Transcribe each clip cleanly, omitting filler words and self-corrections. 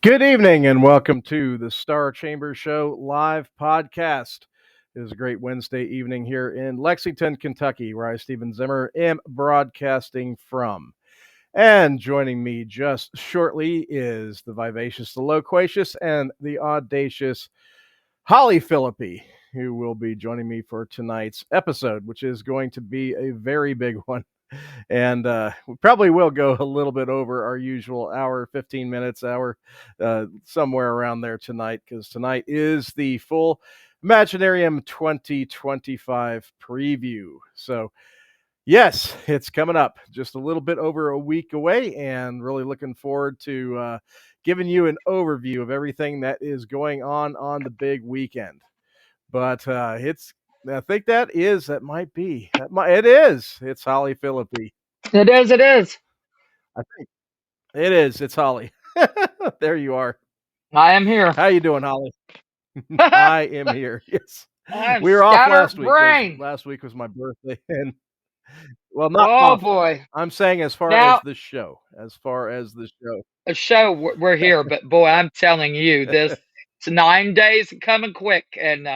Good evening and welcome to the Star Chamber Show live podcast. It is a great Wednesday evening here in Lexington, Kentucky, where I, Stephen Zimmer, am broadcasting from. And joining me just shortly is the vivacious, the loquacious, and the audacious Holly Phillippe, who will be joining me for tonight's episode, which is going to be a very big one. And we probably will go a little bit over our usual hour, 15 minutes, hour, somewhere around there tonight, because tonight is the full Imaginarium 2025 preview. So, yes, it's coming up just a little bit over a week away, and really looking forward to giving you an overview of everything that is going on the big weekend. But I think it is. It's Holly Phillippe. It is. It is. I think it is. It's Holly. There you are. I am here. How you doing, Holly? I'm I am here. Yes, we were off scattered last week. brain. Last week was my birthday, and well, not Oh off. boy. I'm saying as far as Now the show, as far as the show. a show. We're here, but boy, I'm telling you, it's 9 days coming quick, and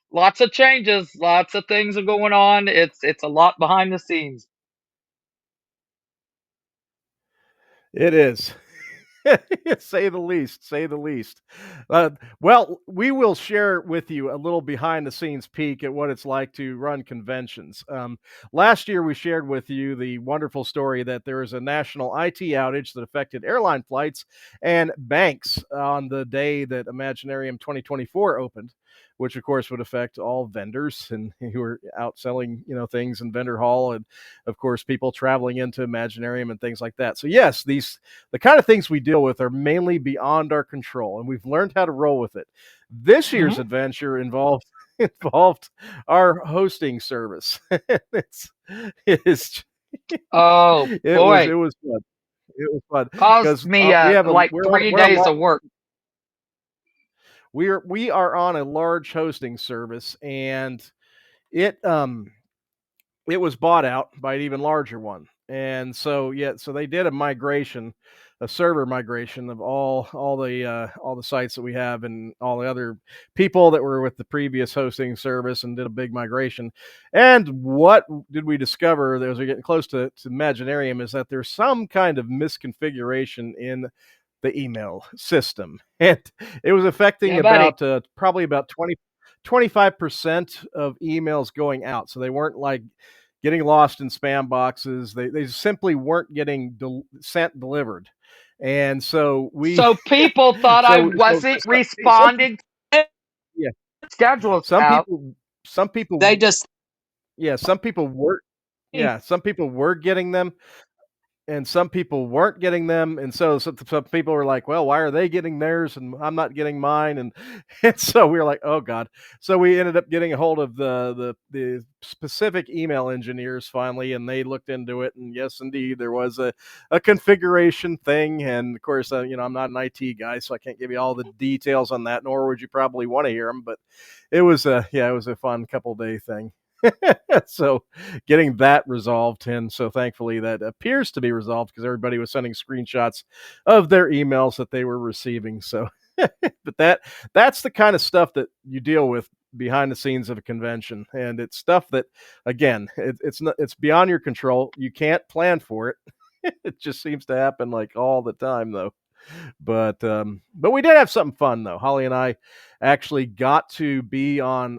lots of changes, lots of things are going on. It's a lot behind the scenes. It is. Say the least. Say the least. Well, we will share with you a little behind the scenes peek at what it's like to run conventions. Last year, we shared with you the wonderful story that there was a national IT outage that affected airline flights and banks on the day that Imaginarium 2024 opened, which of course would affect all vendors and who are out selling, things in vendor hall, and of course people traveling into Imaginarium and things like that. So yes, the kind of things we deal with are mainly beyond our control, and we've learned how to roll with it. This year's Hmm. adventure involved our hosting service. it's it's Oh it boy, was fun. It was fun caused because me like we're on 3 days of work. we are on a large hosting service, and it it was bought out by an even larger one. And so they did a server migration of all the sites that we have and all the other people that were with the previous hosting service, and did a big migration. And what did we discover as we're getting close to Imaginarium is that there's some kind of misconfiguration in the email system, and it was affecting Yeah, buddy. probably about 25% of emails going out. So they weren't like getting lost in spam boxes. They simply weren't getting sent delivered. And so we So people thought I so wasn't some responding. yeah, Schedules some out. people some people They just yeah, some people were getting them, and some people weren't getting them. And so some people were like, well, why are they getting theirs and I'm not getting mine? And so we were like, oh god. So we ended up getting a hold of the specific email engineers finally, and they looked into it, and yes indeed there was a configuration thing. And of course, I'm not an IT guy, so I can't give you all the details on that, nor would you probably want to hear them. But it was a fun couple day thing. So getting that resolved, and so thankfully that appears to be resolved, because everybody was sending screenshots of their emails that they were receiving. So but that's the kind of stuff that you deal with behind the scenes of a convention, and it's stuff that, again, it's beyond your control. You can't plan for it. It just seems to happen like all the time, though. But we did have something fun, though. Holly and I actually got to be on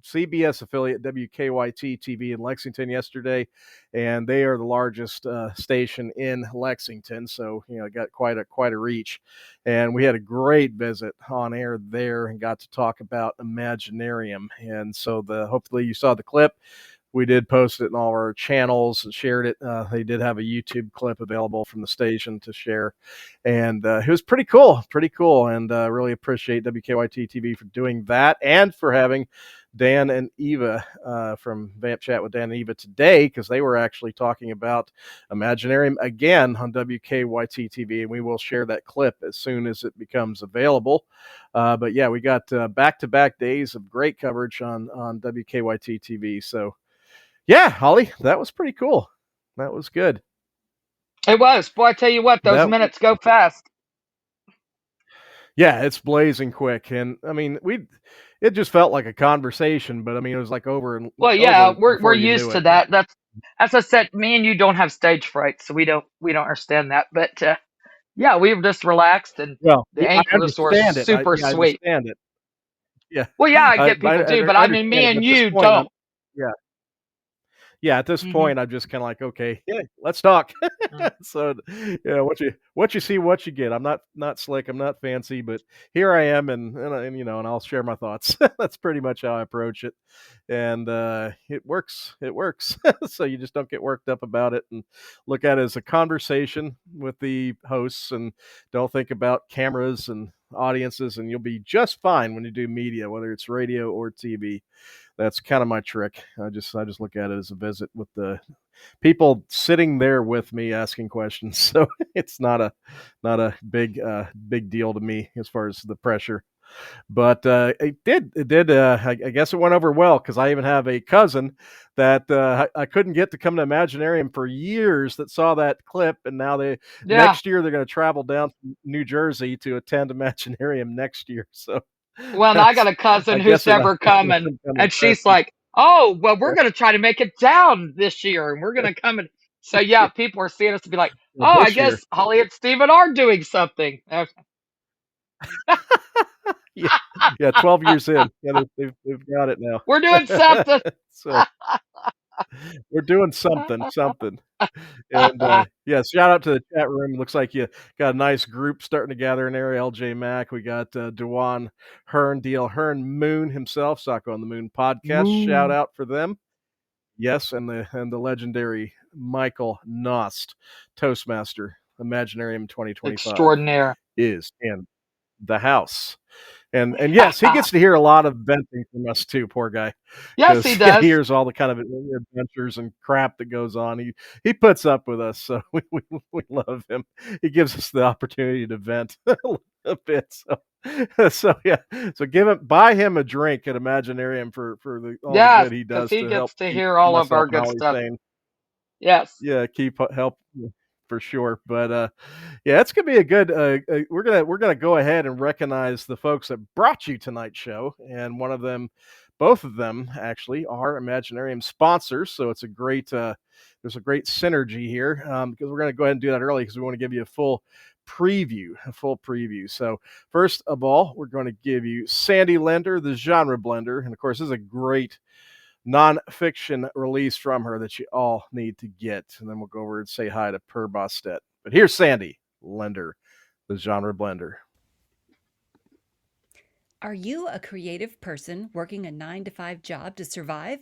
CBS affiliate WKYT TV in Lexington yesterday, and they are the largest station in Lexington. So got quite a reach, and we had a great visit on air there, and got to talk about Imaginarium. And so hopefully you saw the clip. We did post it in all our channels and shared it. They did have a YouTube clip available from the station to share, and it was pretty cool, and really appreciate WKYT TV for doing that, and for having Dan and Eva from Vamp Chat with Dan and Eva today, because they were actually talking about Imaginarium again on WKYT TV, and we will share that clip as soon as it becomes available. But yeah, we got back-to-back days of great coverage on WKYT TV. So yeah, Holly, that was pretty cool. That was good. It was. Boy, I tell you what, those That minutes go fast. Yeah, it's blazing quick, and I mean, it just felt like a conversation, but I mean, it was like over and Well, yeah, over we're before you knew used to it. that. That's as I said, me and you don't have stage fright, so we don't understand that. But yeah, we were just relaxed, and Well, the I anchors were understand it. super I sweet. understand it. Yeah, Well, yeah, I I get I people I do, but I I mean, me understand it, but and at this you point, I'm don't. yeah. Yeah, at this Hmm. point, I'm just kinda like, "Okay, yeah, let's talk." So, what you see, what you get. I'm not slick, I'm not fancy, but here I am, and I'll share my thoughts. That's pretty much how I approach it, and, it works, it works. So you just don't get worked up about it and look at it as a conversation with the hosts, and don't think about cameras and audiences, and you'll be just fine when you do media, whether it's radio or TV. That's kind of my trick. I just look at it as a visit with the people sitting there with me asking questions. So it's not a big deal to me as far as the pressure. But I guess it went over well because I even have a cousin that I couldn't get to come to Imaginarium for years that saw that clip, and now they Yeah. next year they're going to travel down from New Jersey to attend Imaginarium next year. So Well, and I got that's a cousin I who's guess it never come, with and some kind of and she's impression. like, "Oh, well, we're Yeah. gonna try to make it down this year, and we're gonna come." And so, yeah, people are seeing us to be like, Yeah, "Oh, I this year. guess Holly and Steven are doing something." Yeah, yeah, 12 years in. Yeah, they've got it now. We're doing something. So, we're doing something. And, yeah, shout out to the chat room. Looks like you got a nice group starting to gather in there. LJ Mack, we got, Dewan Hearn, DL Hearn, Moon himself, Socko on the Moon podcast. Shout Moo. out for them. Yes, and the legendary Michael Nost, Toastmaster, Imaginarium 2025 Extraordinaire. is in the house. And yes, he gets to hear a lot of venting from us too, poor guy, Yes, he because yeah, he does. hears all the kind of adventures and crap that goes on. He puts up with us, so we love him. He gives us the opportunity to vent a bit. So yeah, so buy him a drink at Imaginarium for all the Yes, good he because does he to help gets to keep hear all of myself our and good Holly stuff. sane. Yes. Yeah, keep help for sure. But yeah, it's gonna be a good. We're gonna go ahead and recognize the folks that brought you tonight's show, and one of them, both of them actually are Imaginarium sponsors. So it's a great. There's a great synergy here because we're gonna go ahead and do that early because we want to give you a full preview. So first of all, we're going to give you Sandy Lender, the genre blender, and of course, this is a great nonfiction release from her that you all need to get. And then we'll go over and say hi to Per Bostet. But here's Sandy Lender, the genre blender. Are you a creative person working a 9 to 5 job to survive?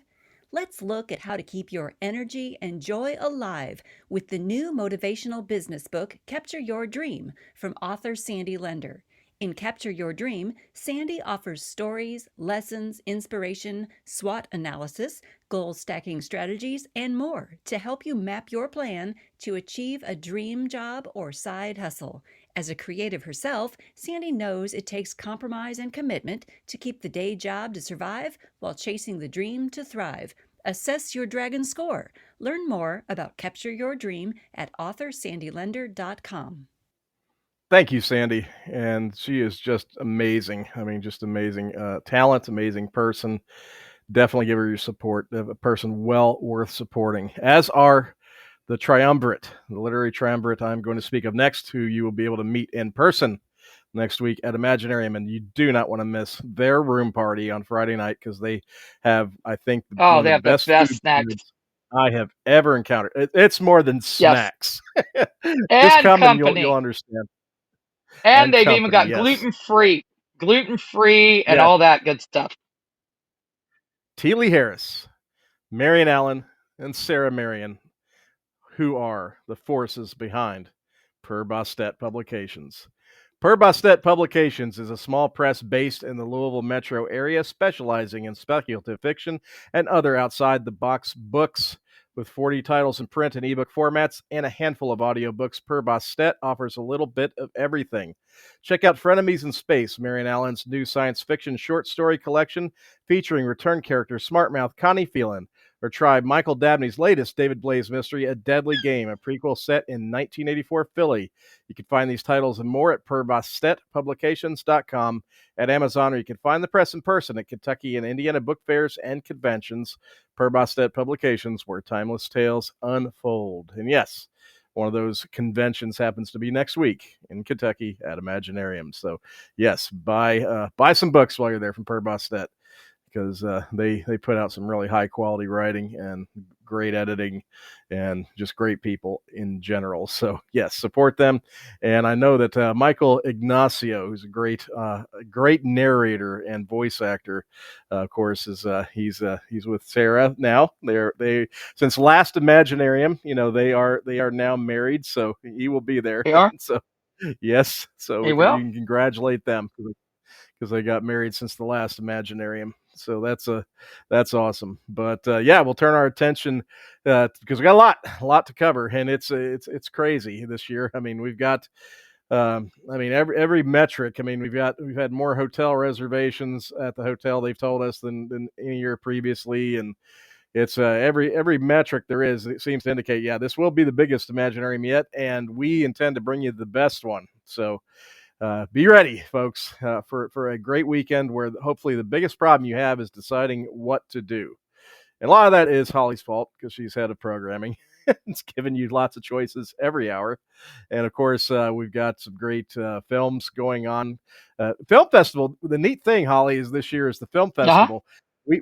Let's look at how to keep your energy and joy alive with the new motivational business book, Capture Your Dream, from author Sandy Lender. In Capture Your Dream, Sandy offers stories, lessons, inspiration, SWOT analysis, goal stacking strategies, and more to help you map your plan to achieve a dream job or side hustle. As a creative herself, Sandy knows it takes compromise and commitment to keep the day job to survive while chasing the dream to thrive. Assess your dragon score. Learn more about Capture Your Dream at AuthorSandyLender.com. Thank you, Sandy. And she is just amazing. I mean, just amazing talent, amazing person. Definitely give her your support. A person well worth supporting, as are the triumvirate, the literary triumvirate I'm going to speak of next, who you will be able to meet in person next week at Imaginarium, and you do not want to miss their room party on Friday night because they have, I think, one Oh, of they the have the best best food snacks. standards I have ever encountered. It's more than Yes. snacks. Just And come and you'll company. understand. And And they've even company, got yes, gluten free, and yeah. all that good stuff. T. Lee Harris, Marion Allen, and Sarah Marion, who are the forces behind Per Bostet Publications. Per Bostet Publications is a small press based in the Louisville metro area, specializing in speculative fiction and other outside the box books. With 40 titles in print and ebook formats and a handful of audiobooks, Per Bostet offers a little bit of everything. Check out Frenemies in Space, Marion Allen's new science fiction short story collection featuring return character Smartmouth Connie Phelan, or try Michael Dabney's latest David Blaze mystery, A Deadly Game, a prequel set in 1984 Philly. You can find these titles and more at PerbostetPublications.com, at Amazon, or you can find the press in person at Kentucky and Indiana book fairs and conventions. Perbostet Publications, where timeless tales unfold. And yes, one of those conventions happens to be next week in Kentucky at Imaginarium. So yes, buy some books while you're there from Perbostet, because they put out some really high quality writing and great editing and just great people in general. So yes, support them. And I know that Michael Ignacio, who's a great narrator and voice actor, of course, is he's with Sarah now. They since last Imaginarium, they are now married, so he will be there. They are. So yes, so He will. you can congratulate them because they got married since the last Imaginarium. So that's awesome. But yeah, we'll turn our attention because we got a lot to cover, and it's crazy this year. I mean, we've got every metric. I mean, we've had more hotel reservations at the hotel, they've told us, than any year previously, and it's every metric there is. It seems to indicate, yeah, this will be the biggest Imaginarium yet, and we intend to bring you the best one. So be ready, folks, for a great weekend where hopefully the biggest problem you have is deciding what to do. And a lot of that is Holly's fault because she's head of programming. It's giving you lots of choices every hour. And of course, we've got some great films going on. Film festival. The neat thing, Holly, is this year is the film festival.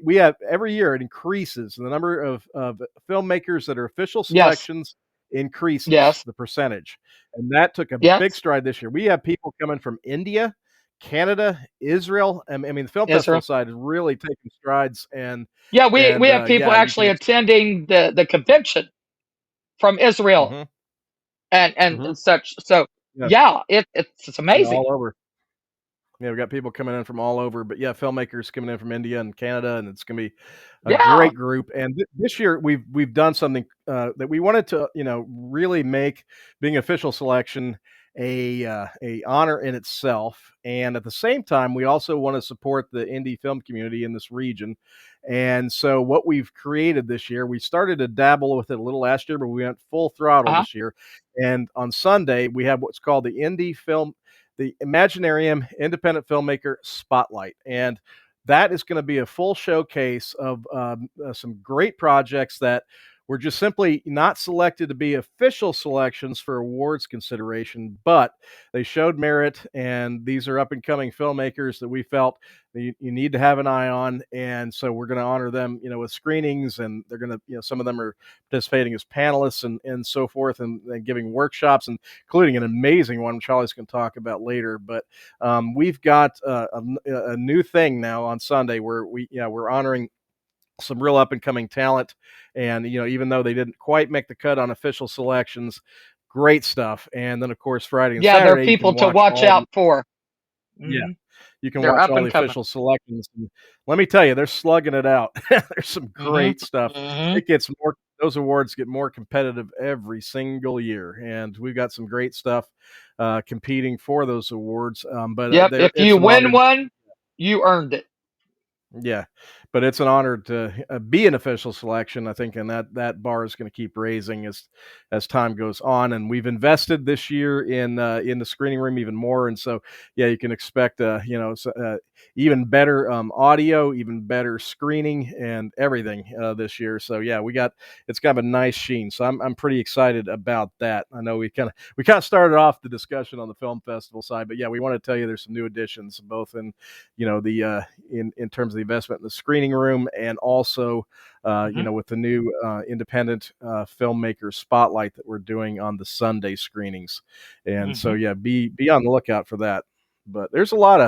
We have every year it increases. The number of filmmakers that are official Yes. selections increases Yes. the percentage. And that took a big Yes. stride this year. We have people coming from India, Canada, Israel. I mean, the film festival Israel. side is really taking strides. And Yeah, we have people yeah, you can. actually attending the convention from Israel Mm-hmm, and mm-hmm. such. So Yeah, yeah, it's yeah, amazing. all over. Yeah, we got people coming in from all over, but yeah, filmmakers coming in from India and Canada, and it's going to be a Yeah. great group. And this year we've done something that we wanted to, really make being official selection a honor in itself, and at the same time, we also want to support the indie film community in this region. And so, what we've created this year, we started to dabble with it a little last year, but we went full throttle Uh-huh. this year. And on Sunday, we have what's called the Imaginarium Independent Filmmaker Spotlight. And that is going to be a full showcase of some great projects that were just simply not selected to be official selections for awards consideration, but they showed merit. And these are up and coming filmmakers that we felt you need to have an eye on. And so we're going to honor them, with screenings, and they're going to, some of them are participating as panelists and so forth, and giving workshops, and including an amazing one Charlie's going to talk about later. But we've got a new thing now on Sunday where we're honoring some real up and coming talent, and even though they didn't quite make the cut on official selections, great stuff. And then of course Friday and Yeah, they're Saturday you can people to watch watch all the out for. yeah Hmm. you can They're watch up all the and coming. official selections. And let me tell you, they're slugging it out. There's some Hmm. great stuff. Hmm. It gets more Those awards get more competitive every single year, and we've got some great stuff competing for those awards. But Yep. If it's you an honor. win one, you earned it. Yeah, but it's an honor to be an official selection, I think, and that bar is going to keep raising as time goes on. And we've invested this year in the screening room even more, and so yeah, you can expect even better audio, even better screening, and everything this year. So yeah, it's kind of a nice sheen. So I'm pretty excited about that. I know we kind of started off the discussion on the film festival side, but yeah, we want to tell you there's some new additions, both in the in terms of the investment in the screening room, and also Hmm. with the new independent filmmaker spotlight that we're doing on the Sunday screenings. And so Hmm. yeah, be on the lookout for that. But there's a lot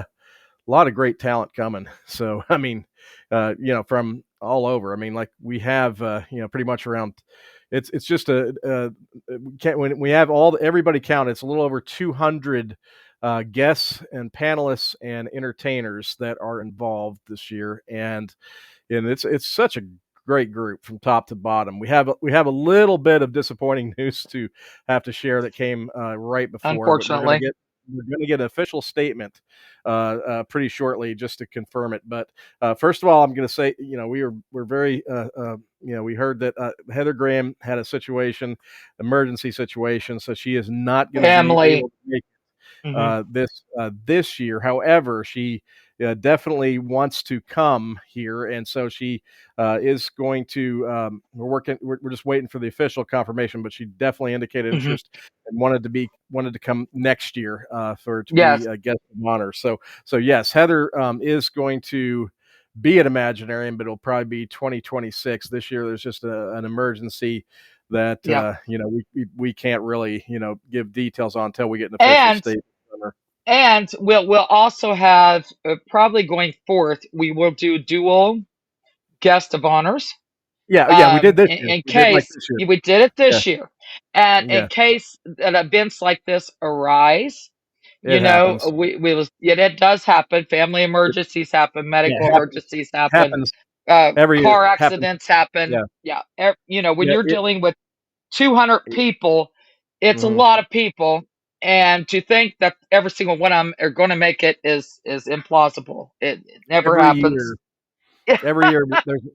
of great talent coming. So I mean, from all over. I mean, like we have pretty much around. It's just when we have everybody count, it's a little over 200 guests and panelists and entertainers that are involved this year, and it's such a great group from top to bottom. We have a little bit of disappointing news to have to share that came right before, but we're gonna Unfortunately. get we're gonna get an official statement, pretty shortly just to confirm it. But, first of all, I'm gonna say, we're very, we heard that, Heather Graham had a situation, emergency situation, so she is not gonna be Family. able to make Hmm. this year. However, she definitely wants to come here, and so she is going to. We're working. We're just waiting for the official confirmation, but she definitely indicated Hmm. interest and wanted to come next year for to be Yes. a guest of honor. So yes, Heather is going to be at Imaginarium, but it'll probably be 2026. This year, there's just an emergency that Yeah. we can't really give details on until we get an official And statement from her. and we'll also have, probably going forth, we will do dual guest of honors. Yeah, yeah, we did this year. In We did like case this year. we did it Yeah, this year, and in yeah, case that events like this arise, it happens. it does happen. Family It, emergencies happen, yeah, medical emergencies happen, happens every year. car Happens. accidents happen. Yeah, Yeah, when yeah, you're dealing with 200 people, it's a mhm. lot of people, and to think that every single one of them are going to make it is implausible. It never Every happens. year, every year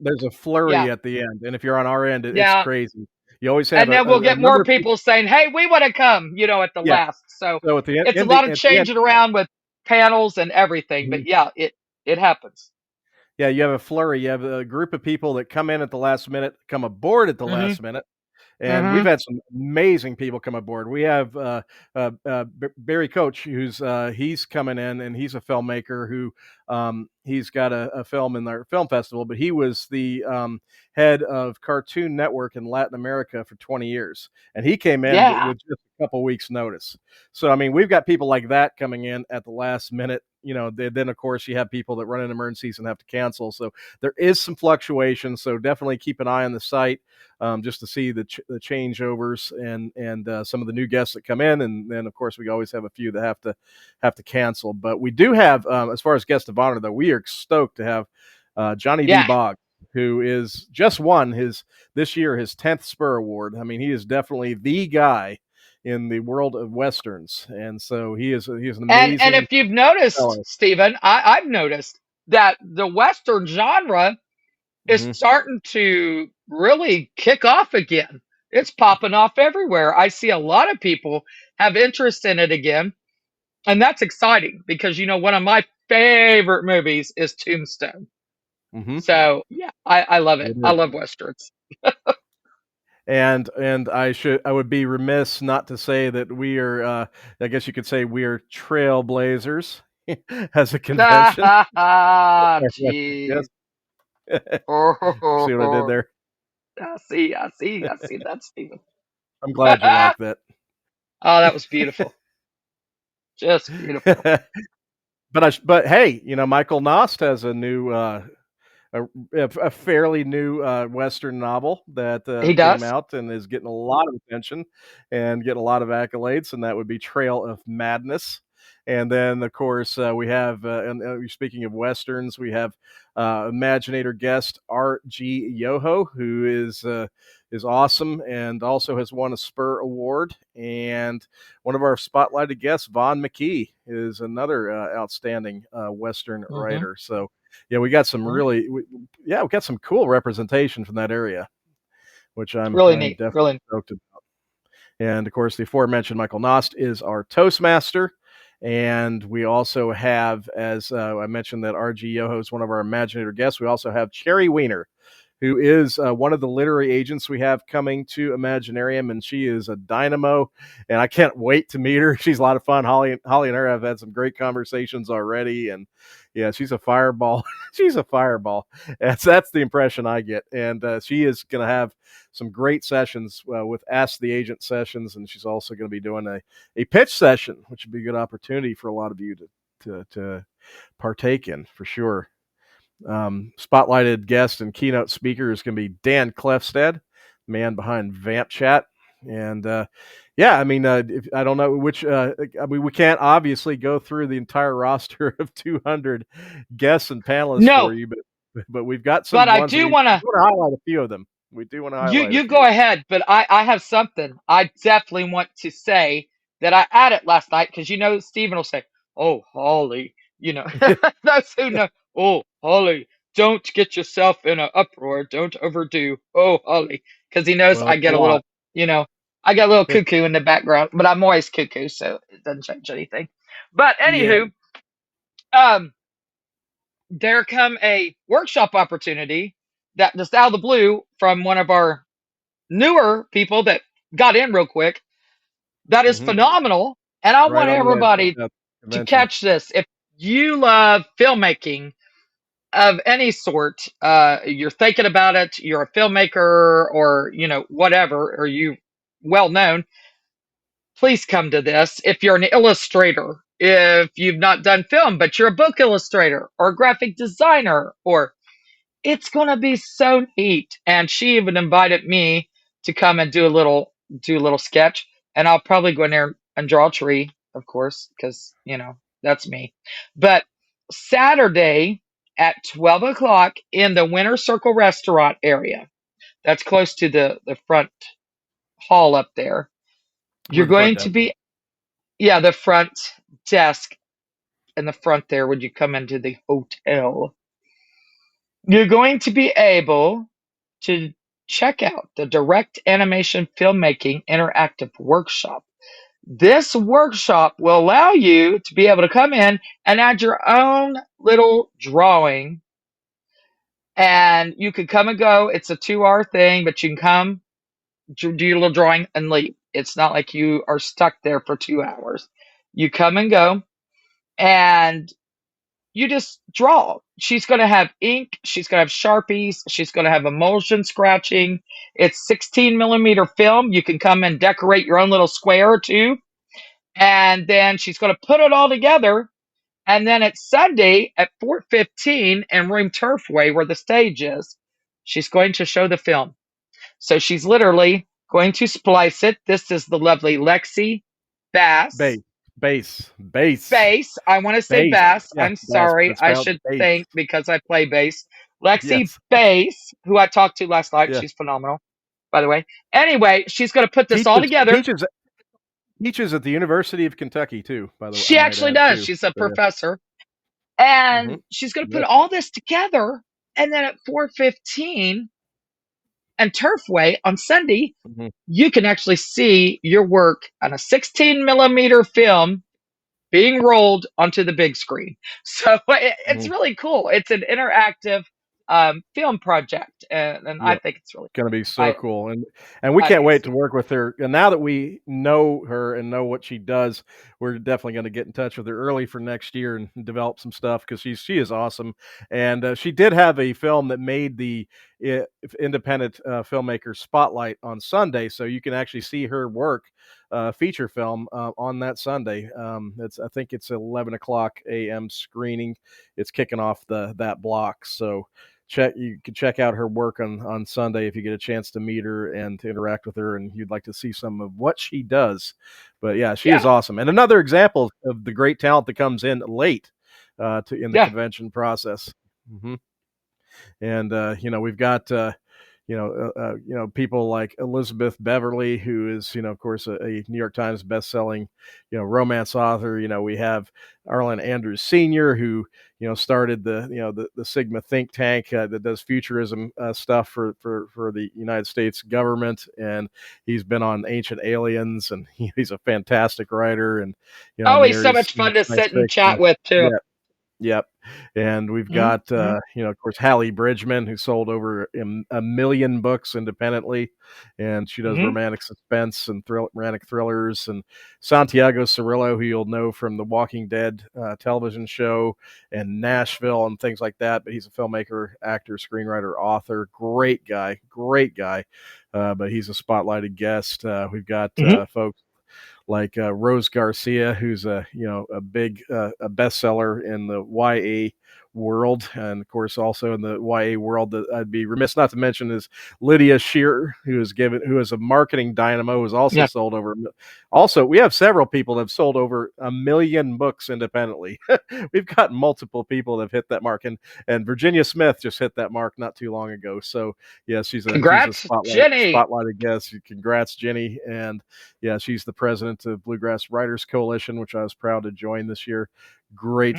there's a Yeah, flurry at the end, and if you're on our end, it's yeah. crazy. You always have And then we'll a get more number of people. people saying, "Hey, we want to come," at the Yeah. last. So So at the end, it's a lot of at the end. changing around with panels and everything. Mhm. But yeah, it happens. Yeah, you have a flurry. You have a group of people that come in at the last minute, come aboard at the Mhm. last minute, and we've Mhm. had some amazing people come aboard. We have Barry Coach, who's he's coming in, and he's a filmmaker who he's got a film in our film festival, but he was the head of Cartoon Network in Latin America for 20 years, and he came in Yeah. with just a couple weeks' notice. So I mean, we've got people like that coming in at the last minute. Then of course you have people that run in emergencies and have to cancel. So there is some fluctuation. So definitely keep an eye on the site just to see the changeovers and some of the new guests that come in, and then of course we always have a few that have to cancel. But we do have, as far as guest of honor, though, we are stoked to have Johnny D. Yeah. Boggs, who is just won this year his 10th Spur Award. I mean, he is definitely the guy in the world of westerns, and so he is an And amazing if you've noticed, fellow. Stephen, I've noticed that the Western genre is Hmm. starting to really kick off again. It's popping off everywhere. I see a lot of people have interest in it again. And that's exciting because one of my favorite movies is Tombstone. Hmm. So yeah, I love it. It I is. love westerns. And I would be remiss not to say that we are I guess you could say we are trailblazers as a convention. Jeez. Yes. See what I did there? I see that, Stephen. I'm glad you like that. Oh, that was beautiful. Just beautiful. But hey, Michael Nost has a new a, a fairly new Western novel that He came does? out and is getting a lot of attention and getting a lot of accolades, and that would be Trail of Madness. And then, of course, we have, speaking of Westerns, we have Imaginator guest R.G. Yoho, who is awesome and also has won a Spur Award. And one of our spotlighted guests, Vaughn McKee, is another outstanding Western Hmm. writer. So, yeah, we got some we got some cool representation from that area, which Really I'm neat. definitely Really. stoked about. And of course, the aforementioned Michael Nost is our Toastmaster. And we also have, as I mentioned, that RG Yoho is one of our Imaginator guests. We also have Cherry Weiner, who is one of the literary agents we have coming to Imaginarium, and she is a dynamo, and I can't wait to meet her. She's a lot of fun. Holly and her have had some great conversations already, and yeah, she's a fireball. She's a fireball. That's the impression I get, and she is going to have some great sessions with Ask the Agent sessions, and she's also going to be doing a pitch session, which would be a good opportunity for a lot of you to partake in for sure. Spotlighted guest and keynote speaker is going to be Dan Clefstead, man behind Vamp Chat. And yeah, I mean, I don't know which. I mean, we can't obviously go through the entire roster of 200 guests and panelists for No, you, but we've got but some I ones that do we want to. want to highlight a few of them. We do want to highlight a You go few. ahead, but I have something I definitely want to say that I added last night because Stephen will say, "Oh, Holly," those who know. "Oh, Holly, don't get yourself in an uproar. Don't overdo. Oh, Holly," because he knows Well, I it's a get a lot. little, I get a little cuckoo in the background, but I'm always cuckoo, so it doesn't change anything. But Yeah. anywho, um, there come a workshop opportunity that just out of the blue from one of our newer people that got in real quick. That is Mhm. phenomenal. And I Right want on the edge everybody of to convention. catch this. If you love filmmaking of any sort, you're thinking about it, you're a filmmaker or, whatever, or you well known, please come to this. If you're an illustrator, if you've not done film, but you're a book illustrator or a graphic designer, or it's going to be so neat. And she even invited me to come and do a little sketch. And I'll probably go in there and draw a tree, of course, because, that's me. But Saturday at 12 o'clock in the Winter Circle restaurant area, that's close to the front hall up there, Where you're the front going desk to is. be, yeah, the front desk in the front there when you come into the hotel. You're going to be able to check out the Direct Animation Filmmaking Interactive Workshop. This workshop will allow you to be able to come in and add your own little drawing. And you can come and go. It's a 2-hour thing, but you can come, do your little drawing, and leave. It's not like you are stuck there for 2 hours. You come and go, and you just draw. She's going to have ink. She's going to have Sharpies. She's going to have emulsion scratching. It's 16 millimeter film. You can come and decorate your own little square or two. And then she's going to put it all together. And then it's Sunday at 4:15 in Room Turfway, where the stage is. She's going to show the film. So she's literally going to splice it. This is the lovely Lexi Bass. Bass. Bass. Bass. Bass. I want to say Bass. bass. Yeah, I'm bass, but sorry. it's I spelled should bass. think because I play bass. Lexi Yes. Bass, who I talked to last night. Yeah. She's phenomenal, by the way. Anyway, she's going to put this all Teaches together. teaches teaches at the University of Kentucky too, by the way, I She might actually add does. too. She's a So, yeah. professor. Mhm. And she's going to put Yep. all this together. And then at 4:15 and Turfway on Sunday, Mhm. you can actually see your work on a 16 millimeter film being rolled onto the big screen. So it's Mhm. really cool. It's an interactive film project, and I Yep. think it's really Gonna cool. be so cool, and we I can't think it's wait to work with her, and now that we know her and know what she does, we're definitely gonna get in touch with her early for next year and develop some stuff because she is awesome, and, she did have a film that made the I independent, filmmaker spotlight on Sunday, so you can actually see her work, feature film, on that Sunday. I think it's 11 o'clock AM screening. It's kicking off that block, so you can check out her work on Sunday if you get a chance to meet her and to interact with her and you'd like to see some of what she does. But yeah, she is yeah, awesome. And another example of the great talent that comes in late to in the yeah. convention process. Mhm. And we've got people like Elizabeth Beverly, who is, of course, a New York Times best-selling, romance author. We have Arlen Andrews Sr., who, started the Sigma think tank that does futurism stuff for the United States government, and he's been on Ancient Aliens, and he's a fantastic writer, and in Oh, the he's so areas much fun to science sit and chat fiction. with too. Yeah. Yep. And we've got, Mm-hmm. of course, Hallie Bridgman, who sold over a million books independently, and she does Mm-hmm. romantic suspense and romantic thrillers. And Santiago Cirillo, who you'll know from the Walking Dead television show and Nashville and things like that. But he's a filmmaker, actor, screenwriter, author. Great guy, great guy. But he's a spotlighted guest. We've got Mm-hmm. folks like Rose Garcia, who's a big a bestseller in the world, and of course also in the YA world. That I'd be remiss not to mention is Lydia Shearer, who is a marketing dynamo, who's also Yeah. sold over. Also, we have several people that have sold over 1 million books independently. We've got multiple people that have hit that mark, and Virginia Smith just hit that mark not too long ago. So yeah, she's a Congrats, Jenny. spotlighted guest. Congrats, Jenny, and yeah, she's the president of Bluegrass Writers Coalition, which I was proud to join this year. Great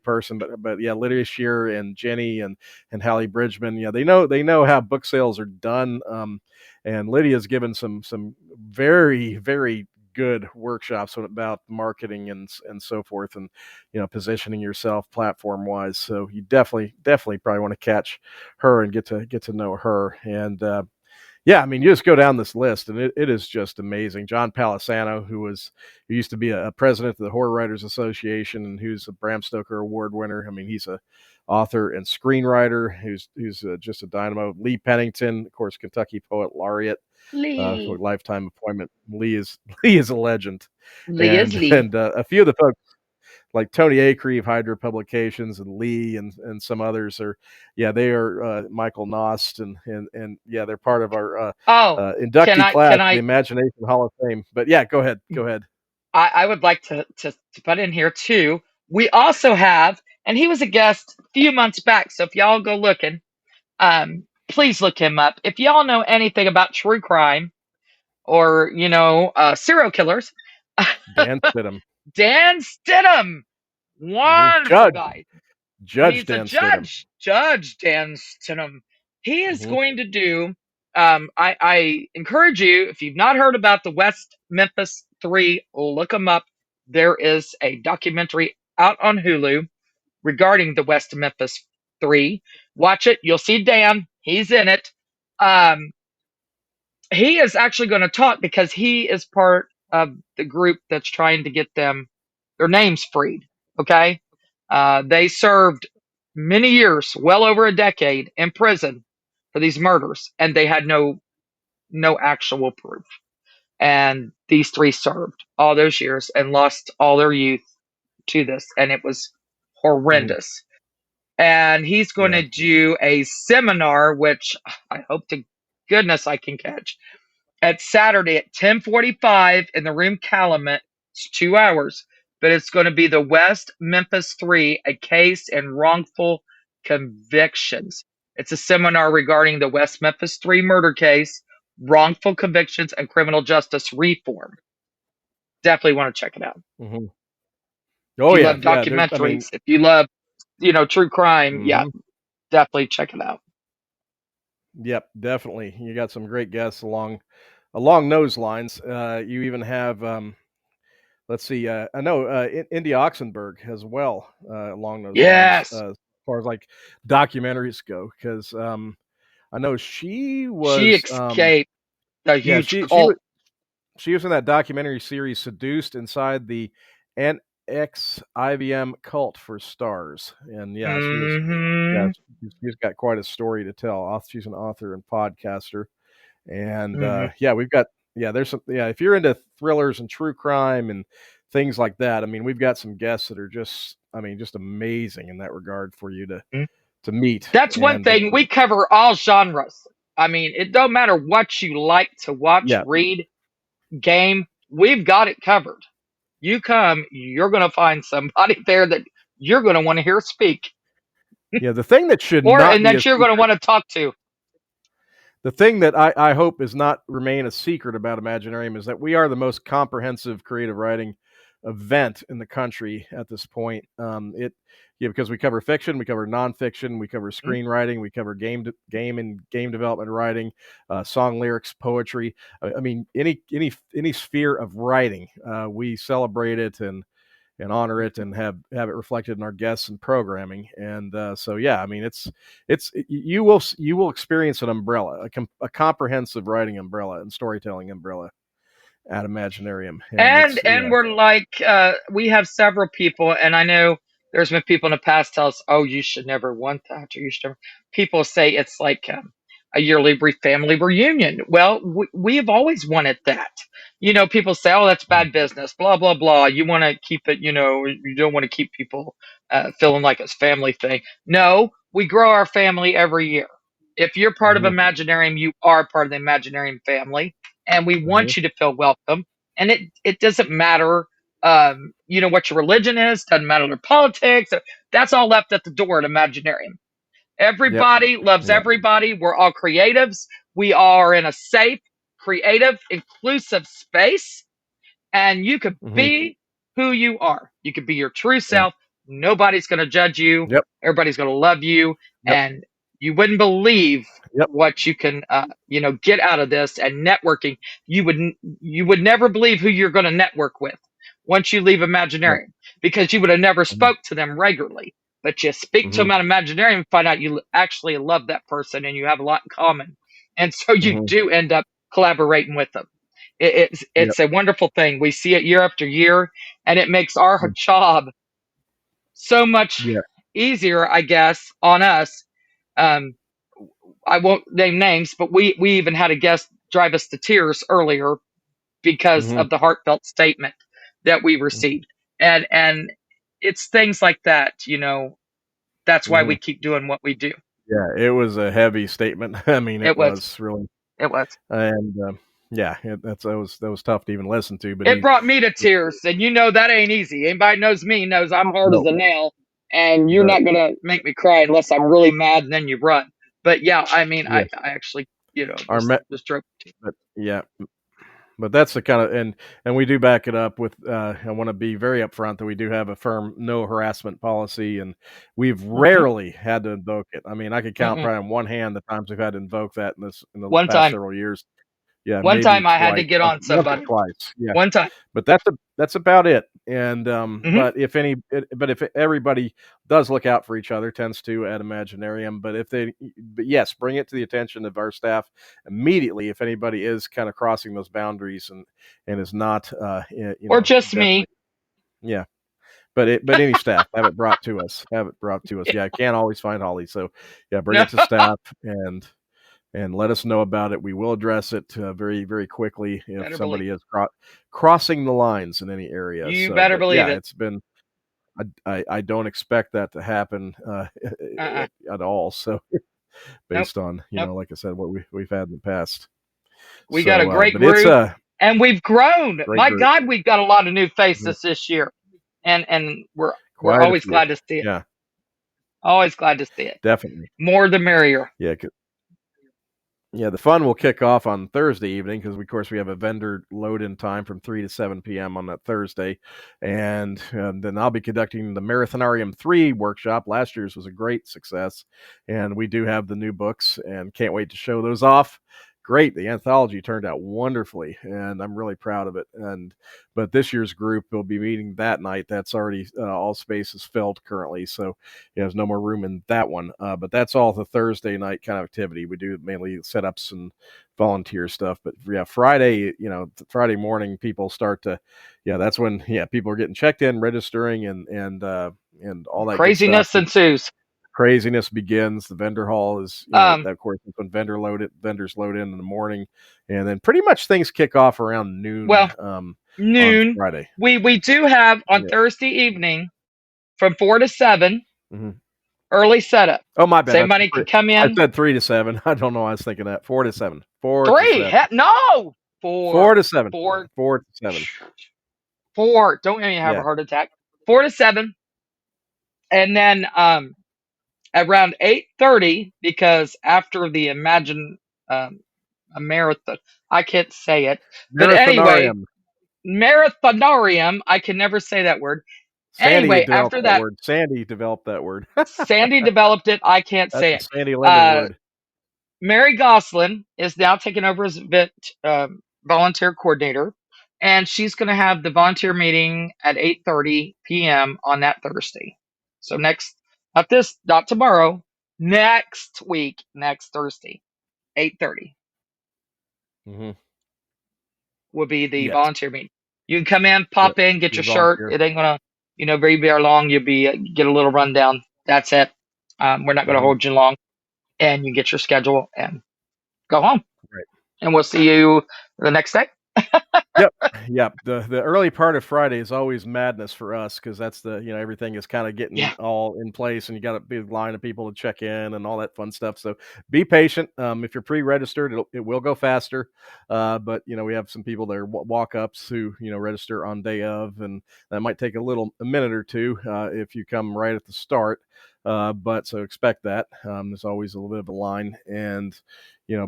person, but yeah, Lydia Shearer and Jenny and Hallie Bridgman, yeah, they know how book sales are done. And Lydia's given some very good workshops about marketing and so forth, and positioning yourself platform wise. So you definitely probably want to catch her and get to know her. And yeah, I mean, you just go down this list, and it is just amazing. John Palisano, who used to be a president of the Horror Writers Association, and who's a Bram Stoker Award winner. I mean, he's a author and screenwriter who's just a dynamo. Lee Pennington, of course, Kentucky Poet Laureate, for Lee. lifetime appointment. Lee is Lee is a legend, Lee is and Lee. and a few of the folks like Tony Acree of Hydra Publications and Lee and some others are, yeah, they are Michael Nost and yeah, they're part of our Oh, inductee class, can the I Imagination Hall of Fame. But yeah, go ahead, go ahead. I would like to put in here too. We also have, and he was a guest a few months back. So if y'all go looking, please look him up. If y'all know anything about true crime or serial killers, Dan Stidham, Dan Stidham, wonderful Judge guy. Judge He's a Dan Stidham. Judge Dan Stidham. He is Hmm. going to do. I encourage you, if you've not heard about the West Memphis Three, look them up. There is a documentary out on Hulu regarding the West Memphis Three. Watch it. You'll see Dan. He's in it. Um, he is actually going to talk because he is part of the group that's trying to get their names freed. Okay. They served many years, well over a decade in prison for these murders, and they had no actual proof. And these three served all those years and lost all their youth to this, and it was Hmm. horrendous. And he's going Yeah. to do a seminar, which I hope to goodness I can catch, at Saturday at 10:45 in the room Calumet. It's 2 hours, but it's going to be the West Memphis Three, a case in wrongful convictions. It's a seminar regarding the West Memphis Three murder case, wrongful convictions, and criminal justice reform. Definitely want to check it out. Hmm. If Oh you yeah, love yeah. I mean, documentaries, if you love, true crime, yeah, hmm, definitely check it out. yep, definitely. You got some great guests along those lines. You even have let's see. I know Indy Oxenberg as well along those lines, Yes, as far as like documentaries go, because I know she she was, escaped a yeah, huge she was cult. in that documentary series Seduced inside the NX IBM cult for stars, and yeah, yeah, Hmm. she's got quite a story to tell. She's an author and podcaster, and Hmm. yeah, we've got, yeah, there's some, yeah, if you're into thrillers and true crime and things like that, I mean, we've got some guests that are just, I mean, just amazing in that regard for you to meet. That's one And thing. We cover all genres. I mean, it don't matter what you like to watch, yeah, read, game. We've got it covered. You come, you're going to find somebody there that you're going to want to hear speak, yeah, the thing that should or not and be a that you're going to secret, want to talk to. the thing that I hope is not remain a secret about Imaginarium is that we are the most comprehensive creative writing event in the country at this point. Yeah, because we cover fiction, we cover nonfiction, we cover Hmm? screenwriting, we cover game and game development writing, song lyrics, poetry. I mean, any sphere of writing, we celebrate it and honor it and have it reflected in our guests and programming. And so yeah, I mean, it's you will experience an umbrella, a comprehensive writing umbrella and storytelling umbrella at Imaginarium, and it's, And yeah, we're like, we have several people, and I know there's been people in the past tell us, "Oh, you should never want that," or "You should never." People say it's like a yearly family reunion. Well, we have always wanted that. You know, people say, "Oh, that's bad business." Blah blah blah. You want to keep it. You know, you don't want to keep people feeling like it's family thing. No, we grow our family every year. If you're part of Mhm. Imaginarium, you are part of the Imaginarium family, and we Mhm. want you to feel welcome. And it doesn't matter, you know, what your religion is. Doesn't matter their politics. That's all left at the door at Imaginarium. Yep. Everybody loves Yep. everybody. We're all creatives. We are in a safe, creative, inclusive space, and you could Mhm. be who you are. You could be your true Yeah. self. Nobody's going to judge you. Yep. Everybody's going to love you, Yep. and you wouldn't believe Yep. what you can, you know, get out of this. And networking, you would never believe who you're going to network with once you leave Yep. Imaginarium, because you would have never Mhm. spoke to them regularly. But you speak to them Mhm. at Imaginarium and find out you actually love that person and you have a lot in common, and so you Mhm. do end up collaborating with them. Yep. It's a wonderful thing. We see it year after year, and it makes our Mm. job so much Yeah. easier, I guess, on us. Um, I won't name names, but we even had a guest drive us to tears earlier because Mhm. of the heartfelt statement that we Mhm. received, and it's things like that. You know, that's why we Mhm. keep doing what we do. Yeah, it was a heavy statement. I mean, it It was, was really, it was. and, yeah, that was tough to even listen to, but It brought me to tears, and you know that ain't easy. Anybody knows me knows I'm hard as no, a nail, and you're but not gonna make me cry unless I'm really mad, and then you run. But yeah, I mean, yeah, I actually, you know, our me just drove. but yeah. But that's the kind of and we do back it up with I want to be very upfront that we do have a firm no harassment policy, and we've Mm-mm, rarely had to invoke it. I mean, I could count mm-mm. probably on one hand the times we've had to invoke that in the One past time, several years. Yeah, one maybe time I had to twice, get on once or somebody. twice. Yeah, One time. but that's about it. And Hmm. but if everybody does look out for each other, tends to at Imaginarium. But yes, bring it to the attention of our staff immediately if anybody is kind of crossing those boundaries and is not, you Or know, just me. definitely, yeah. But any staff have it brought to us. Have it brought to us. Yeah, I can't always find Holly, so yeah, bring No, it to staff and let us know about it. We will address it very, very quickly if better believe somebody is crossing the lines in any area. you So, better but believe yeah, it. it's been. I don't expect that to happen Uh-uh. at all. So, Nope. based on Nope. like I said, what we've had in the past. We got a So, great but it's group, a and we've grown. great My group. God, we've got a lot of new Mhm. faces this year, and we're Quite a always few. glad to see it. Yeah, Always glad to see it. definitely. More the merrier. Yeah, yeah, the fun will kick off on Thursday evening because, of course, we have a vendor load-in time from 3 to 7 p.m. on that Thursday, and then I'll be conducting the Marathonarium 3 workshop. Last year's was a great success, and we do have the new books, and can't wait to show those off. Great, the anthology turned out wonderfully, and I'm really proud of it. But this year's group will be meeting that night. That's already all space is filled currently, so there's no more room in that one. But that's all the Thursday night kind of activity. We do mainly setups and volunteer stuff. But yeah, Friday, Friday morning, people start to, yeah, that's when people are getting checked in, registering, and all that good stuff. Craziness ensues. Craziness begins. The vendor hall is, Um, that of course is when vendors load in the morning, and then pretty much things kick off around noon well, on noon. Friday. We do have on Yeah. Thursday evening from 4 to 7 Mhm. early setup. Oh, my bad. So anybody can come I in. said 3 to 7. I don't know why I was thinking that. 4 to 7. 4 to Three. 7. No. 4 Four. to 7. Four. 4 to 7. Four. Don't let me have a Yeah. heart attack. 4 to 7, and then around 8:30, because after the Imagine a marathon, I can't say it, but anyway, Marathonarium. marathonarium. I can never say that word. Sandy Anyway, developed after that that, word. Sandy developed that word. Sandy developed it. I can't That's say a it. Sandy Linda Uh, word. Mary Goslin is now taking over as event volunteer coordinator, and she's going to have the volunteer meeting at 8:30 p.m. on that Thursday. So not tomorrow, next week, next Thursday, 8:30 Mhm. will be the Yes. volunteer meeting. You can come in, Yep. pop in, get Be a your shirt. volunteer. It ain't gonna, be very long. You'll be get a little rundown. That's it. We're not gonna Mhm. hold you long, and you get your schedule in. go home, Right. and we'll see you the next day. Yep, yep. The early part of Friday is always madness for us because that's everything is kind of getting Yeah. all in place, and you got a big line of people to check in and all that fun stuff. So be patient. If you're pre-registered, it will go faster. But we have some people that are walk-ups who register on day of, and that might take a minute or two if you come right at the start. But so expect that. There's always a little bit of a line, and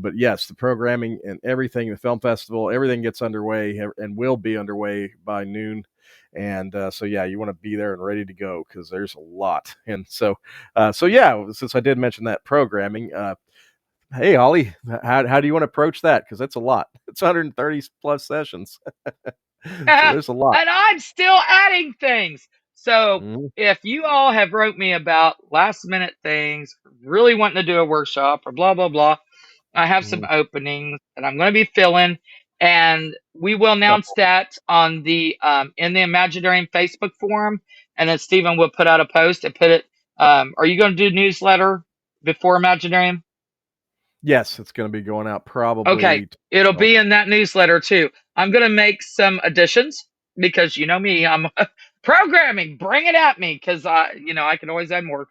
but yes, the programming and everything, the film festival, everything gets underway and will be underway by noon. And so, yeah, you want to be there and ready to go because there's a lot. And so yeah, since I did mention that programming, hey, Ollie, how do you want to approach that? Because that's a lot. It's 130 plus sessions. So And there's a lot. I'm still adding things. So Mhm, if you all have wrote me about last minute things, really wanting to do a workshop or blah blah blah, I have some mhm. openings that I'm going to be filling, and we will announce Couple. that on the in the Imaginarium Facebook forum, and then Stephen will put out a post and put it. Are you going to do newsletter before Imaginarium? Yes, it's going to be going out Okay, probably. it'll Oh, be in that newsletter too. I'm going to make some additions because you know me, I'm programming. Bring it at me because I can always add more.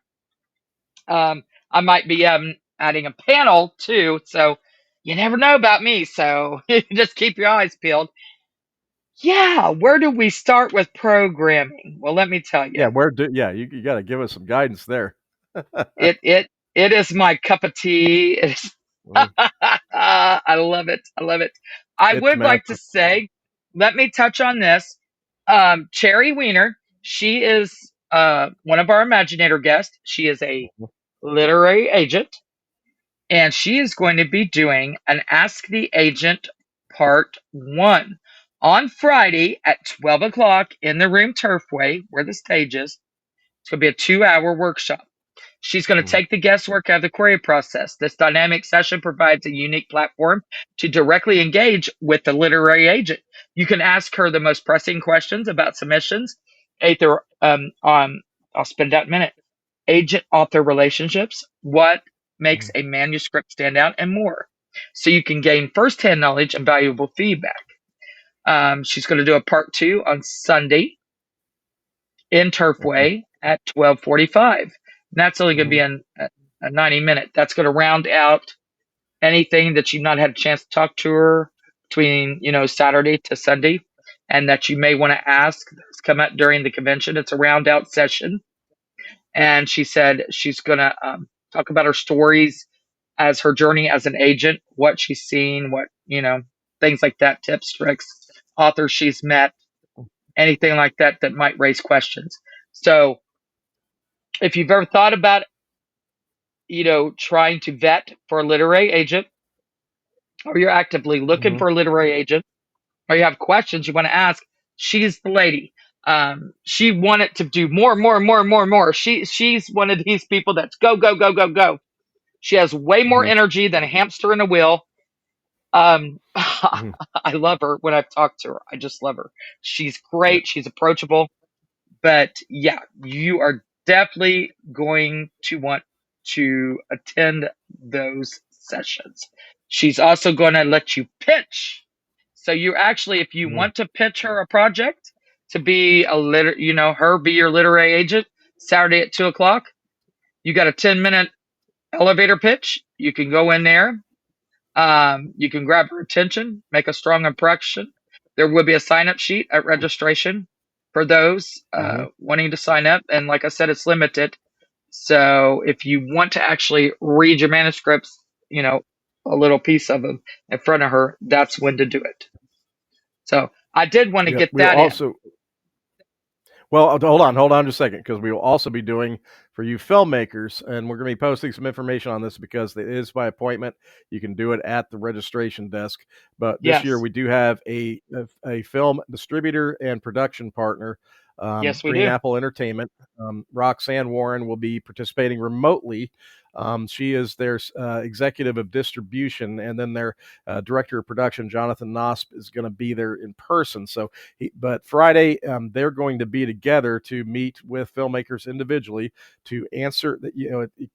I might be adding a panel too, so you never know about me. So just keep your eyes peeled. Yeah, where do we start with programming? Well, let me tell you, yeah, you got to give us some guidance there. it is my cup of tea. It's Mhm. I love it. I love it. I It's would like to manifest. say, let me touch on this. Cherry Weiner, she is one of our Imaginator guests. She is a literary agent, and she is going to be doing an Ask the Agent Part 1 on Friday at 12 o'clock in the room Turfway, where the stage is. It's going to be a 2-hour workshop. She's going to Mhm, take the guesswork out of the query process. This dynamic session provides a unique platform to directly engage with the literary agent. You can ask her the most pressing questions about submissions. Either, I'll spend that minute. Agent author relationships, what makes mhm, a manuscript stand out, and more. So you can gain firsthand knowledge and valuable feedback. She's going to do a part 2 on Sunday in mhm, Turfway at 12:45. And that's only going to be mhm, a 90-minute. That's going to round out anything that you've not had a chance to talk to her between Saturday to Sunday, and that you may want to ask that's come out during the convention. It's a round out session, and she said she's going to talk about her stories as her journey as an agent, what she's seen, what things like that, tips, tricks, authors she's met, anything like that that might raise questions. So if you've ever thought about trying to vet for a literary agent, or you're actively looking mhm, for a literary agent, or you have questions you want to ask, she's the lady. She wanted to do more, more, more, more, more. She's one of these people that's go, go, go, go, go. She has way more mhm, energy than a hamster in a wheel. mhm. I love her when I've talked to her. I just love her. She's great. She's approachable. But yeah, you are definitely going to want to attend those sessions. She's also going to let you pitch. So you actually, if you Mhm, want to pitch her a project to be her be your literary agent Saturday at 2 o'clock, you got a 10-minute elevator pitch. You can go in there. You can grab her attention, make a strong impression. There will be a sign up sheet at registration for those mhm. wanting to sign up. And like I said, it's limited. So if you want to actually read your manuscripts, a little piece of them in front of her, that's when to do it. So I did want to Yeah, get we'll that in. also well, hold on just a second, because we will also be doing for you filmmakers, and we're going to be posting some information on this because it is by appointment. You can do it at the registration desk. But this year Yes. we do have a film distributor and production partner Yes, we Green do. Apple Entertainment. Roxanne Warren will be participating remotely. She is their executive of distribution, and then their director of production, Jonathan Nosp, is going to be there in person. But Friday, they're going to be together to meet with filmmakers individually to answer that.